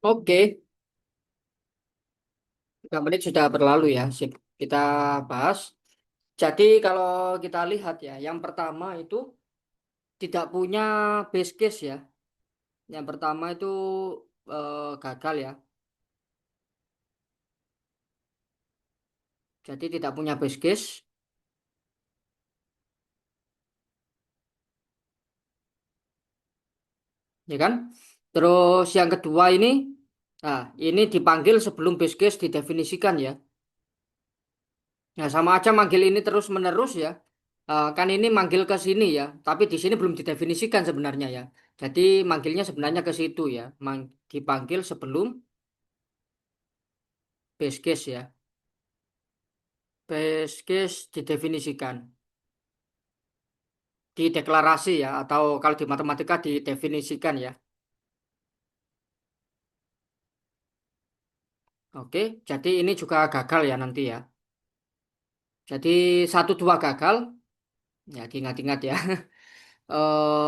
S1: Oke, 3 menit sudah berlalu ya. Sip, kita bahas. Jadi kalau kita lihat ya, yang pertama itu tidak punya base case ya. Yang pertama itu gagal ya. Jadi tidak punya base case. ya kan? Terus yang kedua ini dipanggil sebelum base case didefinisikan ya. Nah, sama aja manggil ini terus menerus ya. Kan ini manggil ke sini ya, tapi di sini belum didefinisikan sebenarnya ya. Jadi manggilnya sebenarnya ke situ ya. Dipanggil sebelum base case ya. Base case didefinisikan. Dideklarasi ya, atau kalau di matematika didefinisikan ya. Oke, jadi ini juga gagal ya nanti ya. Jadi satu dua gagal, ya diingat-ingat ya.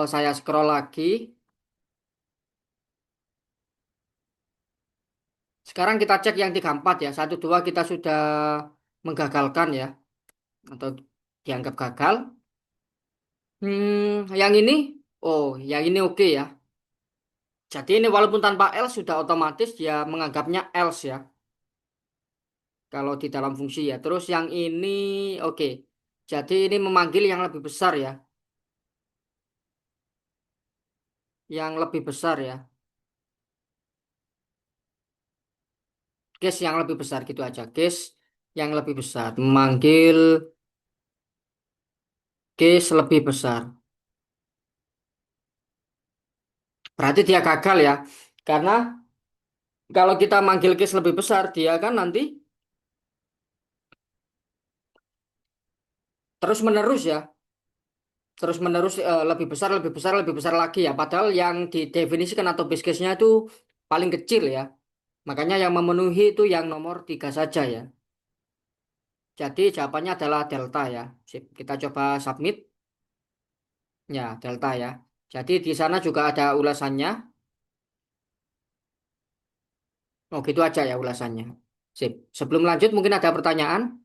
S1: Saya scroll lagi. Sekarang kita cek yang 34 ya. Satu dua kita sudah menggagalkan ya, atau dianggap gagal. Yang ini, oh, yang ini oke ya. Jadi ini walaupun tanpa else sudah otomatis dia menganggapnya else ya. Kalau di dalam fungsi ya. Terus yang ini oke. Jadi ini memanggil yang lebih besar ya. Yang lebih besar ya. Case yang lebih besar gitu aja. Case yang lebih besar. Memanggil case lebih besar. Berarti dia gagal ya. Karena kalau kita manggil case lebih besar, dia kan nanti terus menerus ya. Terus menerus lebih besar, lebih besar, lebih besar lagi ya. Padahal yang didefinisikan atau base case-nya itu paling kecil ya. Makanya yang memenuhi itu yang nomor 3 saja ya. Jadi jawabannya adalah delta ya. Sip, kita coba submit. Ya, delta ya. Jadi di sana juga ada ulasannya. Oh, gitu aja ya ulasannya. Sip. Sebelum lanjut mungkin ada pertanyaan.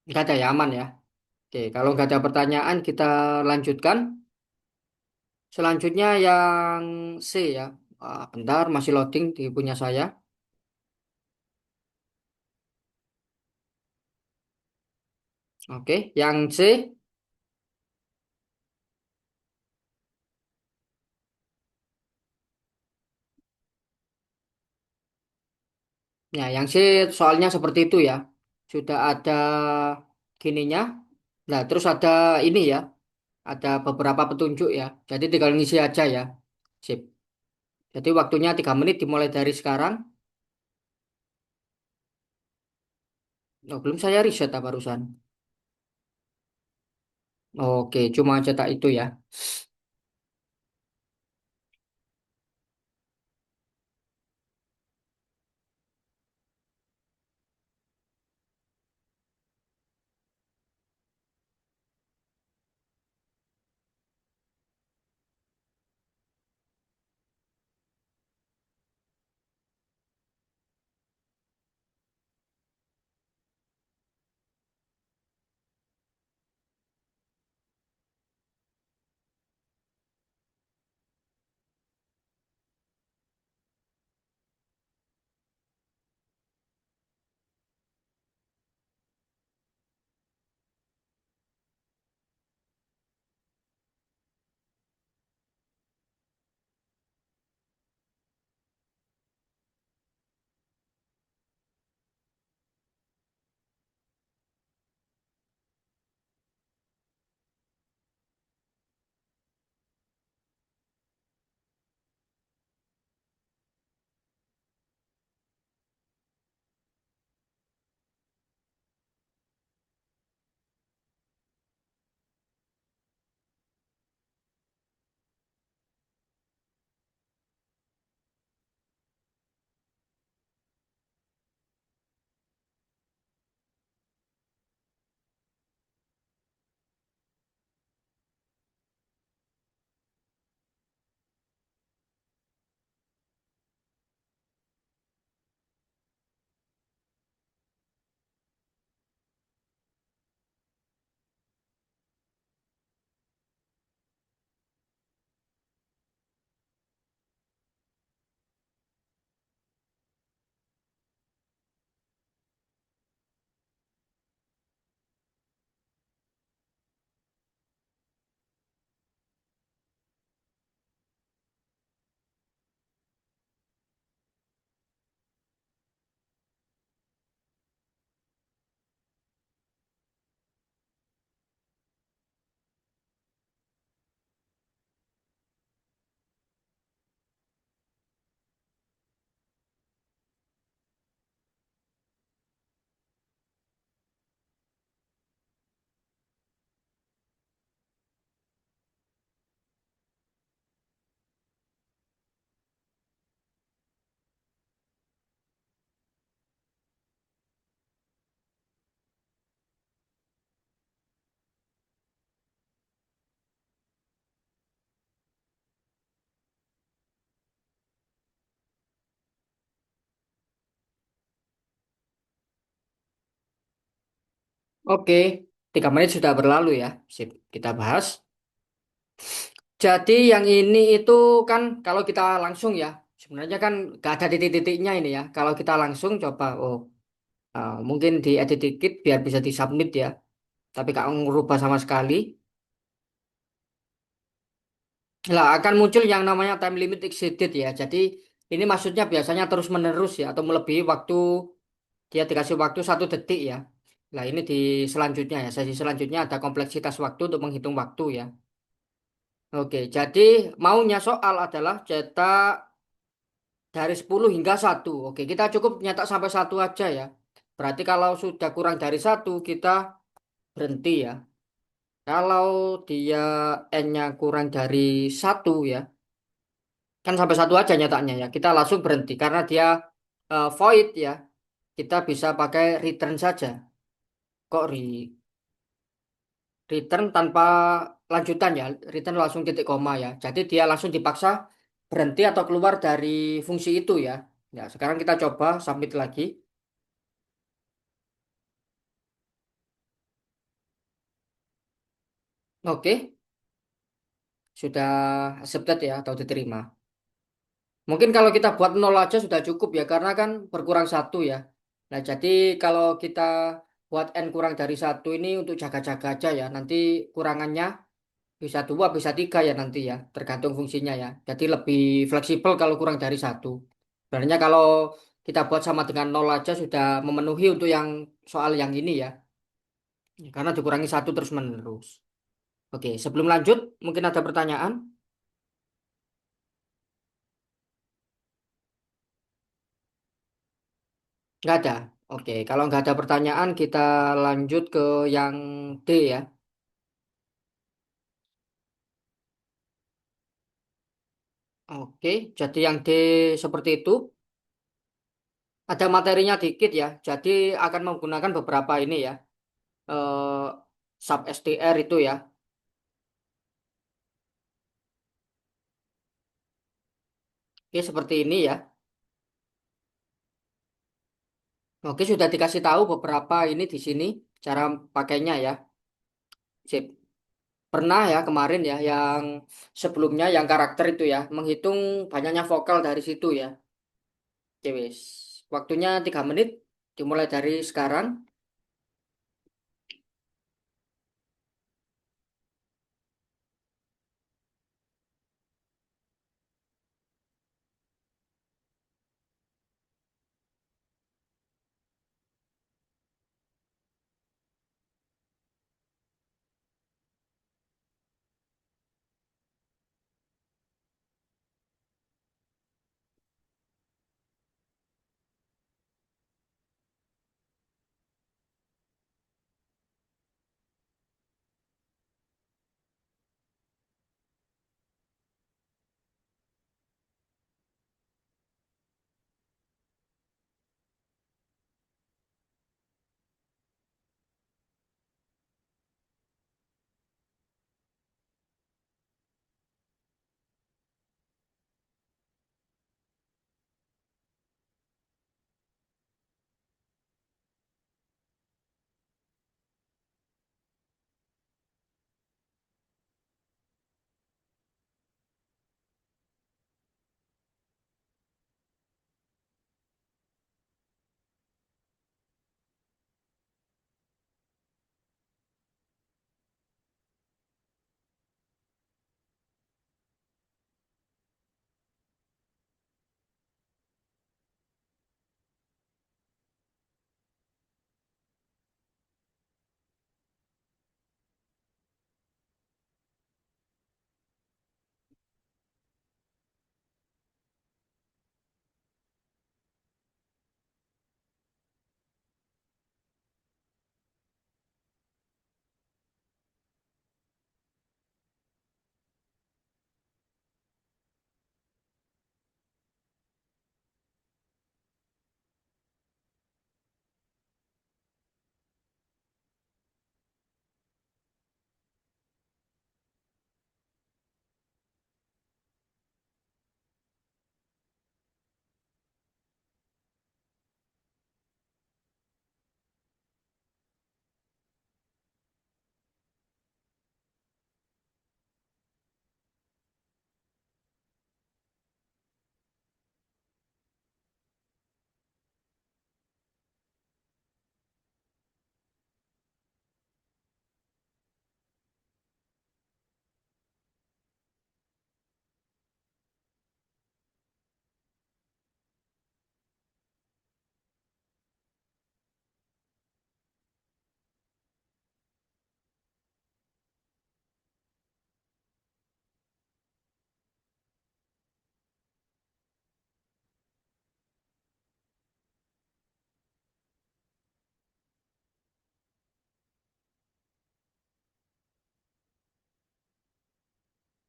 S1: Nggak ada ya, aman ya. Oke, kalau nggak ada pertanyaan kita lanjutkan. Selanjutnya yang C ya. Bentar, masih loading di punya saya. Oke, yang C. Ya, yang C soalnya seperti itu ya. Sudah ada gininya. Nah, terus ada ini ya. Ada beberapa petunjuk ya. Jadi tinggal ngisi aja ya. Sip. Jadi waktunya 3 menit dimulai dari sekarang. Oh, belum saya riset barusan. Oke, cuma cetak itu ya. Oke, 3 menit sudah berlalu ya. Sip, kita bahas. Jadi yang ini itu kan kalau kita langsung ya, sebenarnya kan gak ada titik-titiknya ini ya. Kalau kita langsung coba, mungkin diedit dikit biar bisa disubmit ya. Tapi kalau ngubah sama sekali, lah akan muncul yang namanya time limit exceeded ya. Jadi ini maksudnya biasanya terus menerus ya atau melebihi waktu dia dikasih waktu 1 detik ya. Nah ini di selanjutnya ya, sesi selanjutnya ada kompleksitas waktu untuk menghitung waktu ya. Oke, jadi maunya soal adalah cetak dari 10 hingga 1. Oke, kita cukup nyetak sampai 1 aja ya. Berarti kalau sudah kurang dari 1, kita berhenti ya. Kalau dia N-nya kurang dari 1 ya, kan sampai 1 aja nyetaknya ya. Kita langsung berhenti karena dia void ya. Kita bisa pakai return saja. Kok return tanpa lanjutan ya. Return langsung titik koma ya. Jadi dia langsung dipaksa berhenti atau keluar dari fungsi itu ya. Ya, sekarang kita coba submit lagi. Oke, sudah accepted ya atau diterima. Mungkin kalau kita buat nol aja sudah cukup ya karena kan berkurang 1 ya. Nah jadi kalau kita buat n kurang dari 1 ini untuk jaga-jaga aja ya. Nanti kurangannya bisa 2 bisa 3 ya nanti ya. Tergantung fungsinya ya. Jadi lebih fleksibel kalau kurang dari 1. Sebenarnya kalau kita buat sama dengan nol aja sudah memenuhi untuk yang soal yang ini ya. Karena dikurangi 1 terus menerus. Oke, sebelum lanjut mungkin ada pertanyaan? Nggak ada. Oke, kalau nggak ada pertanyaan kita lanjut ke yang D ya. Oke, jadi yang D seperti itu. Ada materinya dikit ya. Jadi akan menggunakan beberapa ini ya. Eh, sub STR itu ya. Oke, seperti ini ya. Oke, sudah dikasih tahu beberapa ini di sini cara pakainya ya. Sip. Pernah ya kemarin ya yang sebelumnya yang karakter itu ya menghitung banyaknya vokal dari situ ya. Oke, wis. Waktunya 3 menit dimulai dari sekarang.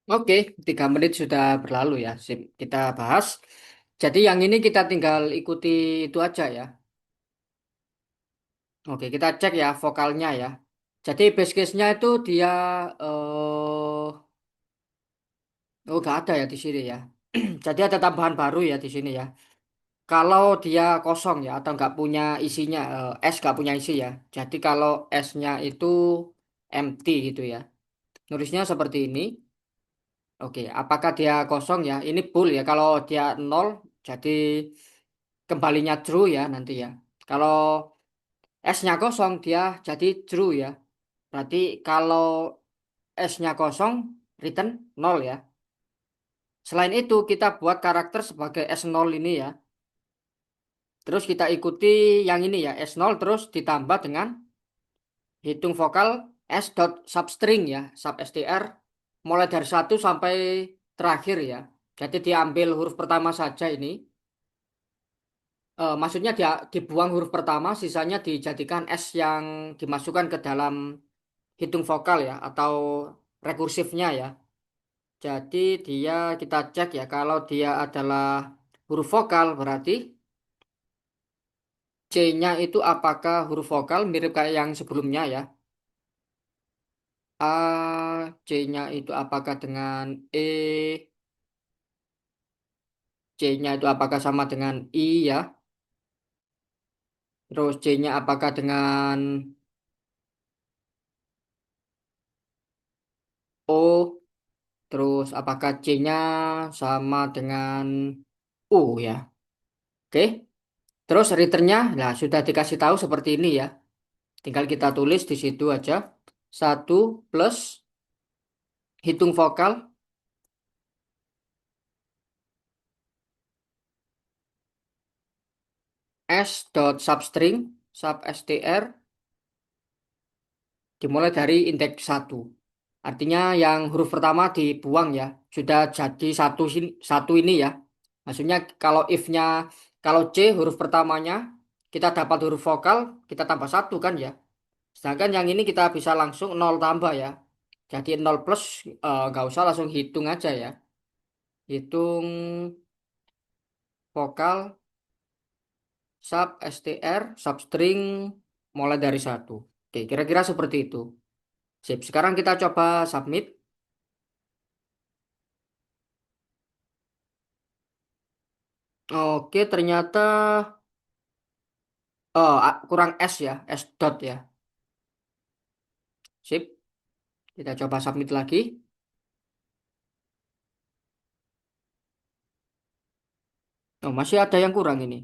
S1: Oke, 3 menit sudah berlalu ya. Sip, kita bahas. Jadi yang ini kita tinggal ikuti itu aja ya. Oke, kita cek ya vokalnya ya. Jadi base case-nya itu dia oh nggak ada ya di sini ya. Jadi ada tambahan baru ya di sini ya. Kalau dia kosong ya atau nggak punya isinya, S nggak punya isi ya. Jadi kalau S-nya itu empty gitu ya. Nulisnya seperti ini. Oke, apakah dia kosong ya? Ini full ya. Kalau dia nol, jadi kembalinya true ya nanti ya. Kalau S-nya kosong, dia jadi true ya. Berarti kalau S-nya kosong, return nol ya. Selain itu, kita buat karakter sebagai S0 ini ya. Terus kita ikuti yang ini ya, S0 terus ditambah dengan hitung vokal S dot substring ya, substr mulai dari satu sampai terakhir ya. Jadi diambil huruf pertama saja ini. Maksudnya dia dibuang huruf pertama, sisanya dijadikan S yang dimasukkan ke dalam hitung vokal ya atau rekursifnya ya. Jadi dia kita cek ya kalau dia adalah huruf vokal berarti C-nya itu apakah huruf vokal mirip kayak yang sebelumnya ya. A, C-nya itu apakah dengan E, C-nya itu apakah sama dengan I ya. Terus C-nya apakah dengan O, terus apakah C-nya sama dengan U ya. Oke. Terus returnnya, nah sudah dikasih tahu seperti ini ya. Tinggal kita tulis di situ aja. Satu plus hitung vokal S dot substring substr dimulai dari indeks satu. Artinya yang huruf pertama dibuang ya. Sudah jadi satu ini ya. Maksudnya kalau if-nya kalau C huruf pertamanya kita dapat huruf vokal kita tambah satu kan ya. Sedangkan yang ini kita bisa langsung nol tambah ya. Jadi nol plus nggak usah langsung hitung aja ya. Hitung vokal sub str substring mulai dari satu. Oke, kira-kira seperti itu. Sip. Sekarang kita coba submit. Oke, ternyata kurang S ya, S dot ya. Sip. Kita coba submit lagi. Oh, masih ada yang kurang ini.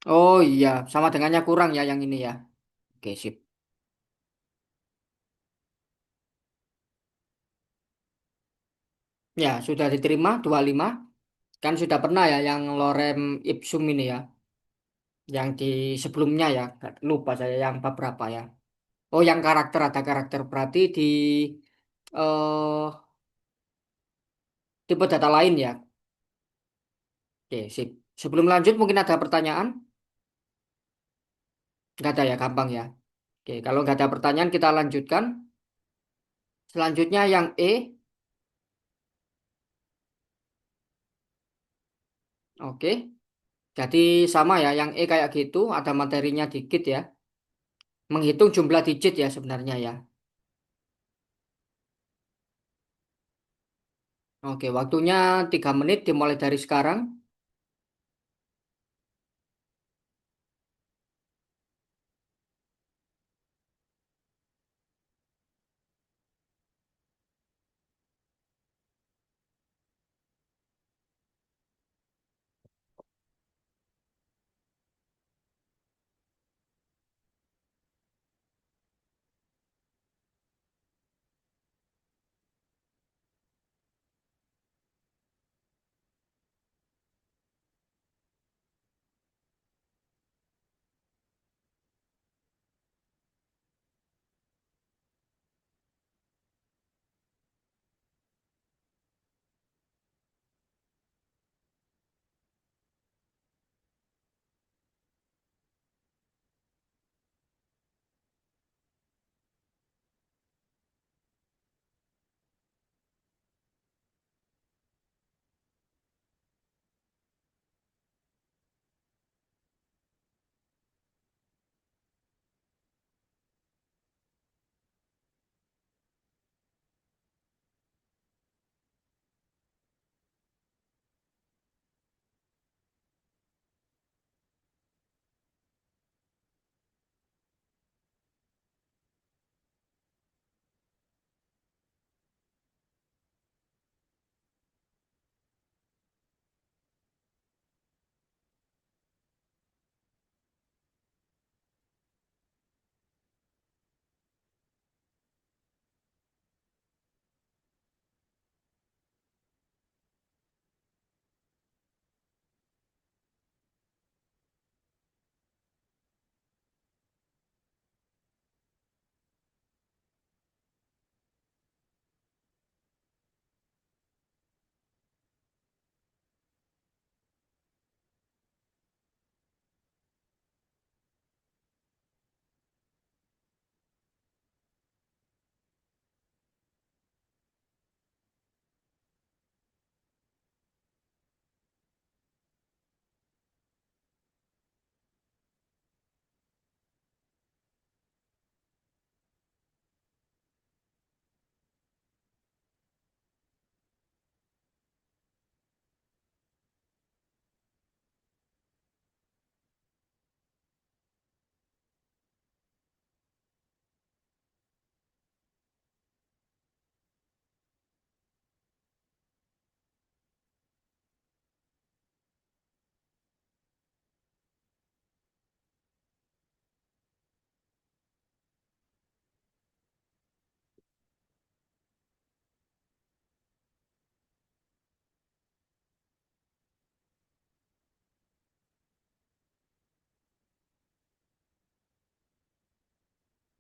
S1: Oh iya, sama dengannya kurang ya yang ini ya. Oke, sip. Ya, sudah diterima 25. Kan sudah pernah ya yang lorem ipsum ini ya. Yang di sebelumnya ya. Lupa saya yang bab berapa ya. Oh, yang karakter ada karakter. Berarti di tipe data lain ya. Oke, sip. Sebelum lanjut mungkin ada pertanyaan? Nggak ada ya, gampang ya. Oke, kalau nggak ada pertanyaan kita lanjutkan. Selanjutnya yang E. Oke, jadi sama ya. Yang E kayak gitu, ada materinya dikit ya. Menghitung jumlah digit ya sebenarnya ya. Oke, waktunya 3 menit dimulai dari sekarang.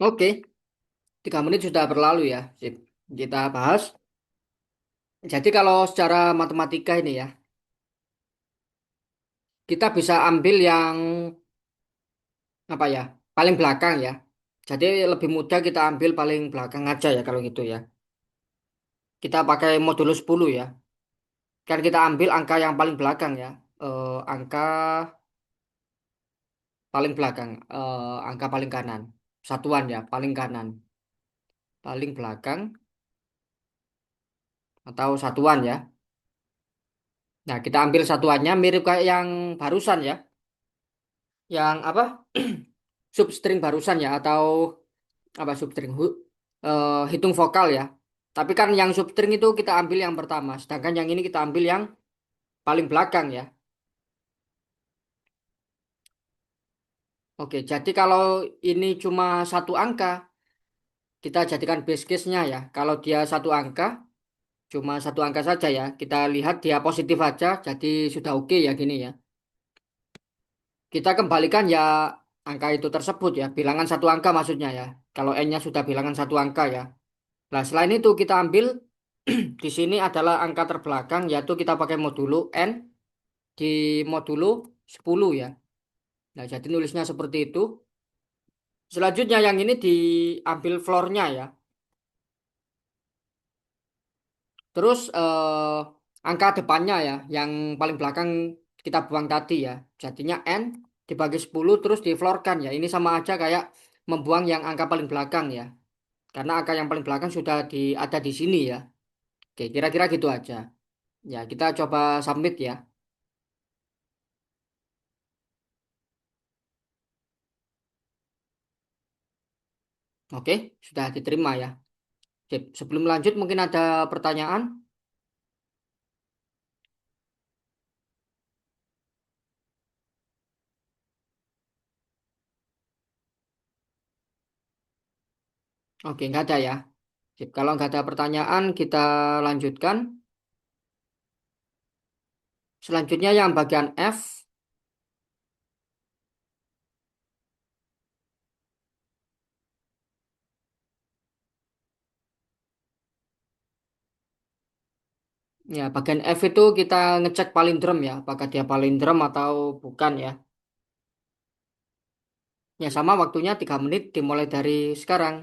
S1: Oke, 3 menit sudah berlalu ya. Sip. Kita bahas. Jadi kalau secara matematika ini ya, kita bisa ambil yang apa ya, paling belakang ya. Jadi lebih mudah kita ambil paling belakang aja ya kalau gitu ya. Kita pakai modulus 10 ya. Kan kita ambil angka yang paling belakang ya. Angka paling belakang, angka paling kanan. Satuan ya, paling kanan. Paling belakang atau satuan ya. Nah, kita ambil satuannya mirip kayak yang barusan ya. Yang apa? Substring barusan ya atau apa substring hitung vokal ya. Tapi kan yang substring itu kita ambil yang pertama, sedangkan yang ini kita ambil yang paling belakang ya. Oke, jadi kalau ini cuma satu angka, kita jadikan base case-nya ya. Kalau dia satu angka, cuma satu angka saja ya. Kita lihat dia positif aja, jadi sudah oke ya gini ya. Kita kembalikan ya angka itu tersebut ya, bilangan satu angka maksudnya ya. Kalau n-nya sudah bilangan satu angka ya. Nah, selain itu kita ambil di sini adalah angka terbelakang yaitu kita pakai modulo n di modulo 10 ya. Nah, jadi nulisnya seperti itu. Selanjutnya yang ini diambil floor-nya ya. Terus angka depannya ya, yang paling belakang kita buang tadi ya. Jadinya n dibagi 10 terus difloorkan ya. Ini sama aja kayak membuang yang angka paling belakang ya. Karena angka yang paling belakang sudah ada di sini ya. Oke, kira-kira gitu aja. Ya, kita coba submit ya. Oke, sudah diterima ya. Sip. Sebelum lanjut mungkin ada pertanyaan? Oke, nggak ada ya. Sip. Kalau nggak ada pertanyaan, kita lanjutkan. Selanjutnya yang bagian F. Ya, bagian F itu kita ngecek palindrom ya. Apakah dia palindrom atau bukan ya. Ya, sama waktunya 3 menit dimulai dari sekarang.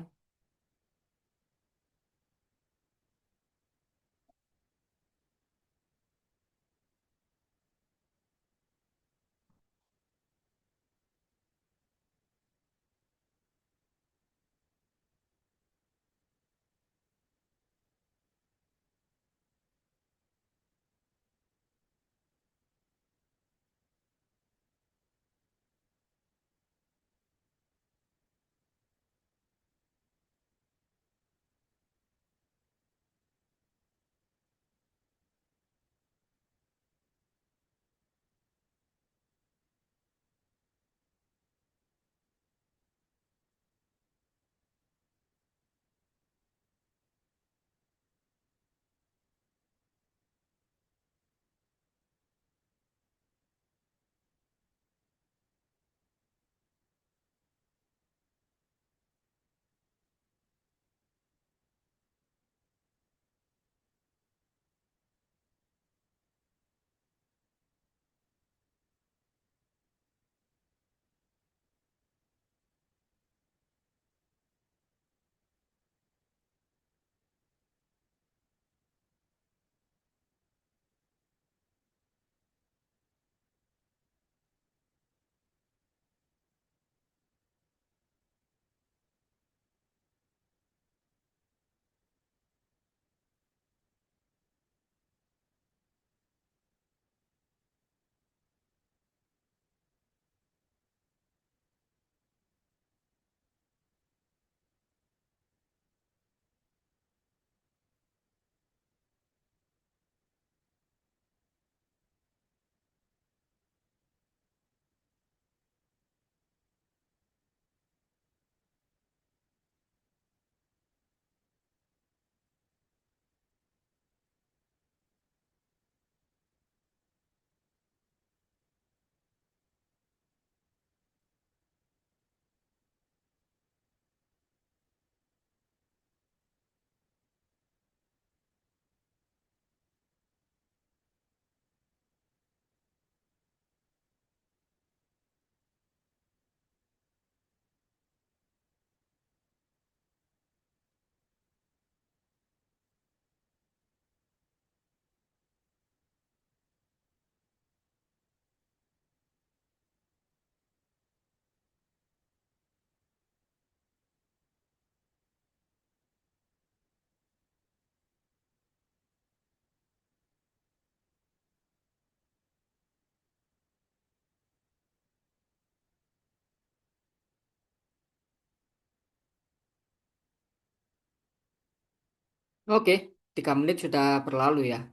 S1: Oke, 3 menit sudah berlalu ya.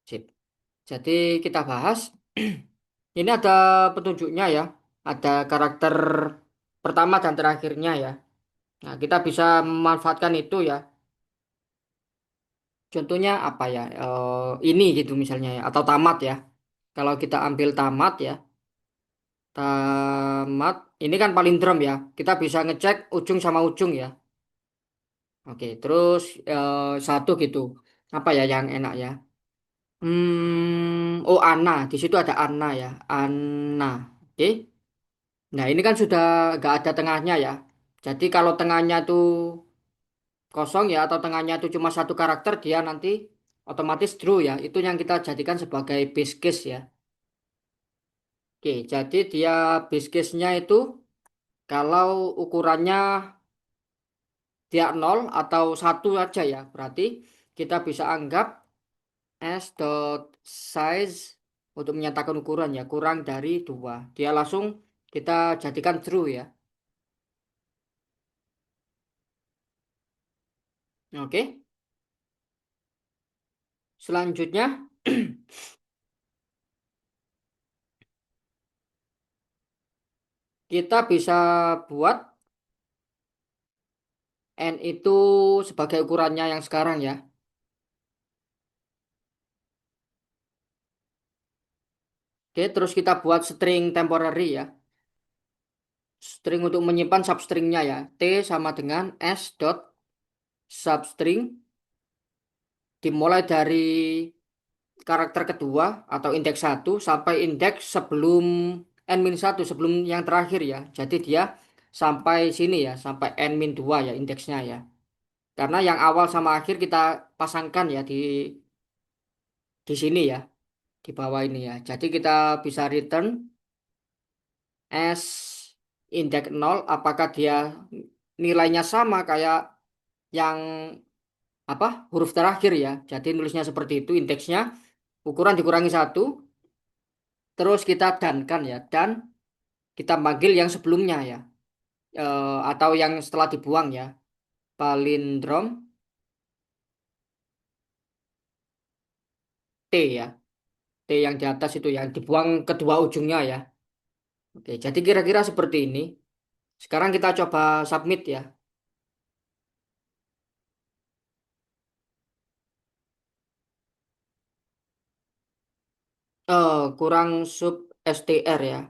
S1: Sip. Jadi kita bahas. Ini ada petunjuknya ya. Ada karakter pertama dan terakhirnya ya. Nah, kita bisa memanfaatkan itu ya. Contohnya apa ya? Ini gitu misalnya ya. Atau tamat ya. Kalau kita ambil tamat ya. Tamat. Ini kan palindrom ya. Kita bisa ngecek ujung sama ujung ya. Oke, terus satu gitu. Apa ya yang enak ya? Oh Ana. Di situ ada Ana ya. Ana. Oke. Nah, ini kan sudah nggak ada tengahnya ya. Jadi kalau tengahnya tuh kosong ya atau tengahnya itu cuma satu karakter dia nanti otomatis draw ya. Itu yang kita jadikan sebagai base case ya. Oke, jadi dia base case-nya itu kalau ukurannya dia nol atau satu aja ya. Berarti kita bisa anggap s dot size untuk menyatakan ukuran ya kurang dari 2. Dia langsung kita jadikan true ya. Oke. Selanjutnya kita bisa buat N itu sebagai ukurannya yang sekarang ya. Oke, terus kita buat string temporary ya. String untuk menyimpan substringnya ya. T sama dengan S dot substring dimulai dari karakter kedua atau indeks satu sampai indeks sebelum n-1 sebelum yang terakhir ya. Jadi dia sampai sini ya, sampai n-2 ya indeksnya ya. Karena yang awal sama akhir kita pasangkan ya di sini ya, di bawah ini ya. Jadi kita bisa return S indeks nol apakah dia nilainya sama kayak yang apa huruf terakhir ya. Jadi nulisnya seperti itu indeksnya ukuran dikurangi satu terus kita dankan ya dan kita panggil yang sebelumnya ya. Atau yang setelah dibuang ya palindrom T ya. T yang di atas itu yang dibuang kedua ujungnya ya. Oke, jadi kira-kira seperti ini. Sekarang kita coba submit ya. Kurang sub str ya.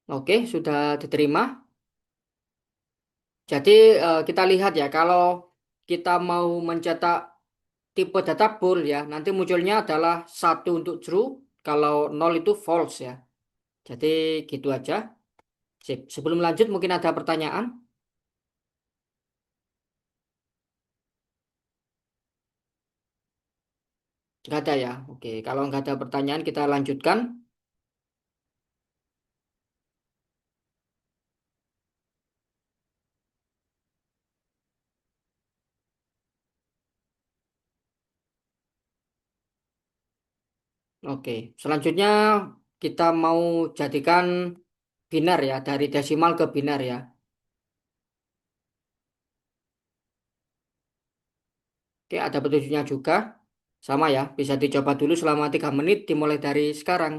S1: Oke, sudah diterima. Jadi kita lihat ya, kalau kita mau mencetak tipe data bool ya, nanti munculnya adalah satu untuk true, kalau nol itu false ya. Jadi gitu aja. Sip. Sebelum lanjut mungkin ada pertanyaan? Nggak ada ya. Oke, kalau nggak ada pertanyaan kita lanjutkan. Oke, selanjutnya kita mau jadikan binar ya, dari desimal ke binar ya. Oke, ada petunjuknya juga. Sama ya, bisa dicoba dulu selama 3 menit dimulai dari sekarang.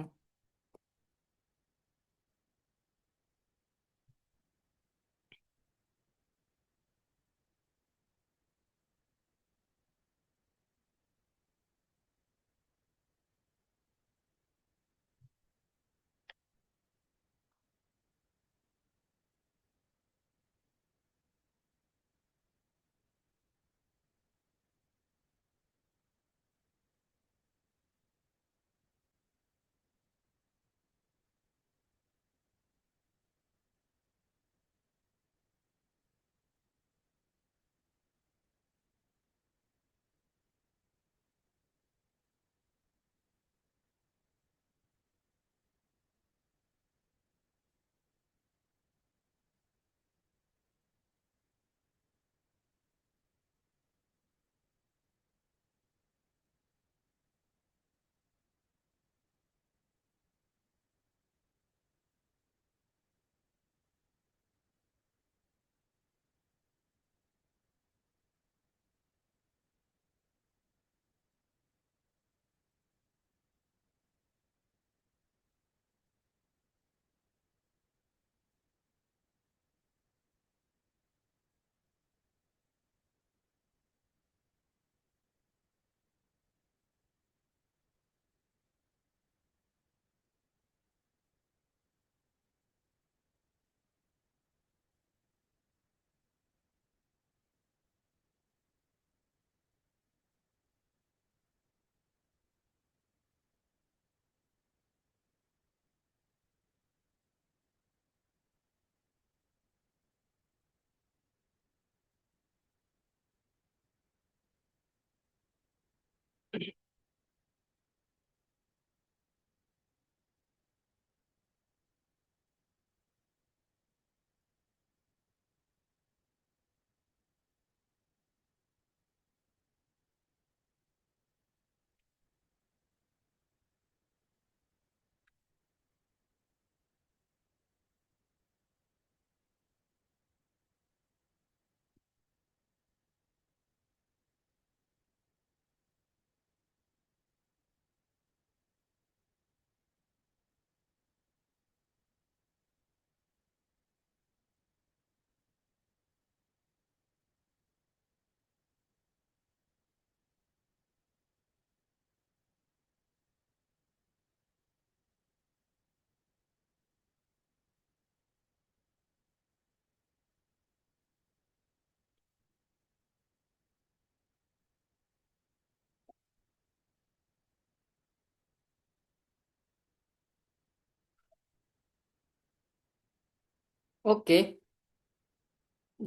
S1: Oke,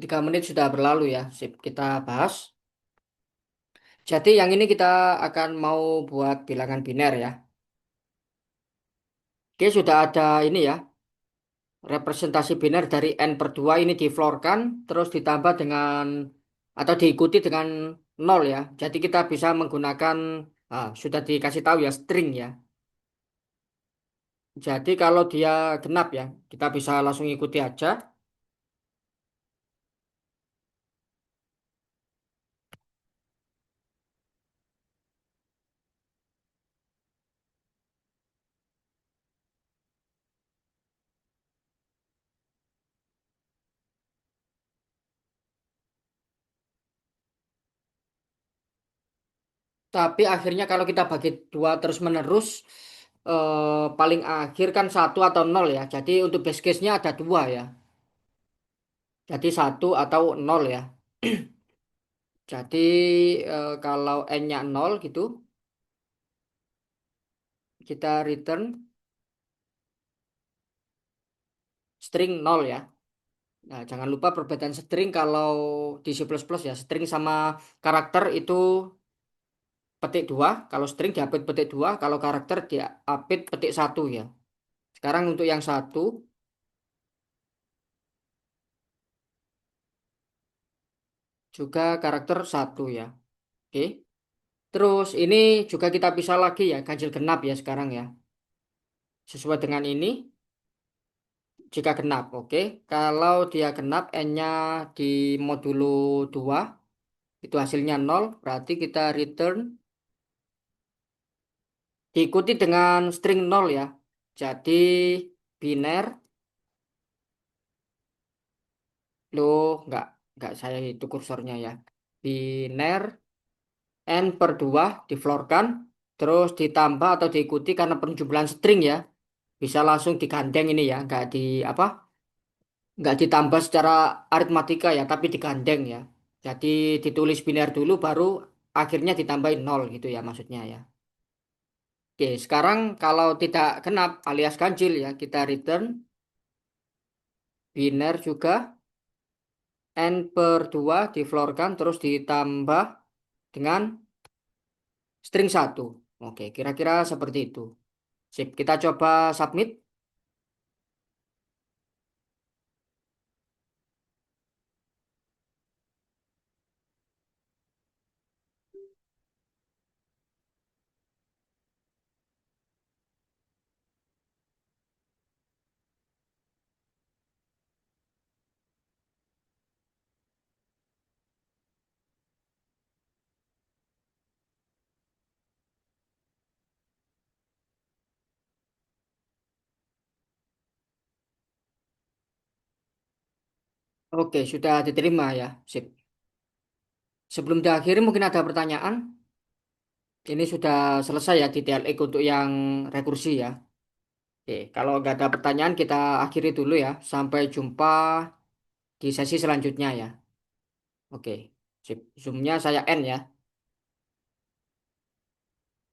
S1: 3 menit sudah berlalu ya. Sip, kita bahas. Jadi yang ini kita akan mau buat bilangan biner ya. Oke, sudah ada ini ya. Representasi biner dari n per 2 ini diflorkan, terus ditambah dengan atau diikuti dengan nol ya. Jadi kita bisa menggunakan, sudah dikasih tahu ya, string ya. Jadi kalau dia genap ya, kita bisa langsung ikuti aja. Tapi akhirnya kalau kita bagi dua terus menerus, paling akhir kan satu atau nol ya. Jadi untuk base case-nya ada dua ya. Jadi satu atau nol ya. Jadi kalau n-nya nol gitu, kita return string nol ya. Nah, jangan lupa perbedaan string kalau di C++ ya. String sama karakter itu petik dua. Kalau string diapit petik dua. Kalau karakter diapit petik satu ya. Sekarang untuk yang satu juga karakter satu ya. Oke. Terus ini juga kita bisa lagi ya, ganjil genap ya sekarang ya. Sesuai dengan ini, jika genap, oke. Kalau dia genap, n-nya di modulo 2 itu hasilnya nol, berarti kita return diikuti dengan string nol ya. Jadi biner, loh nggak saya itu kursornya ya. Biner n per 2 diflorkan, terus ditambah atau diikuti karena penjumlahan string ya. Bisa langsung digandeng ini ya, nggak di apa? Nggak ditambah secara aritmatika ya, tapi digandeng ya. Jadi ditulis biner dulu, baru akhirnya ditambahin nol gitu ya maksudnya ya. Oke, sekarang kalau tidak genap alias ganjil ya, kita return biner juga n per 2 diflorkan terus ditambah dengan string satu. Oke, kira-kira seperti itu. Sip, kita coba submit. Oke, sudah diterima ya. Sip. Sebelum diakhiri mungkin ada pertanyaan. Ini sudah selesai ya detail X untuk yang rekursi ya. Oke, kalau nggak ada pertanyaan kita akhiri dulu ya. Sampai jumpa di sesi selanjutnya ya. Oke, sip. Zoom-nya saya end ya.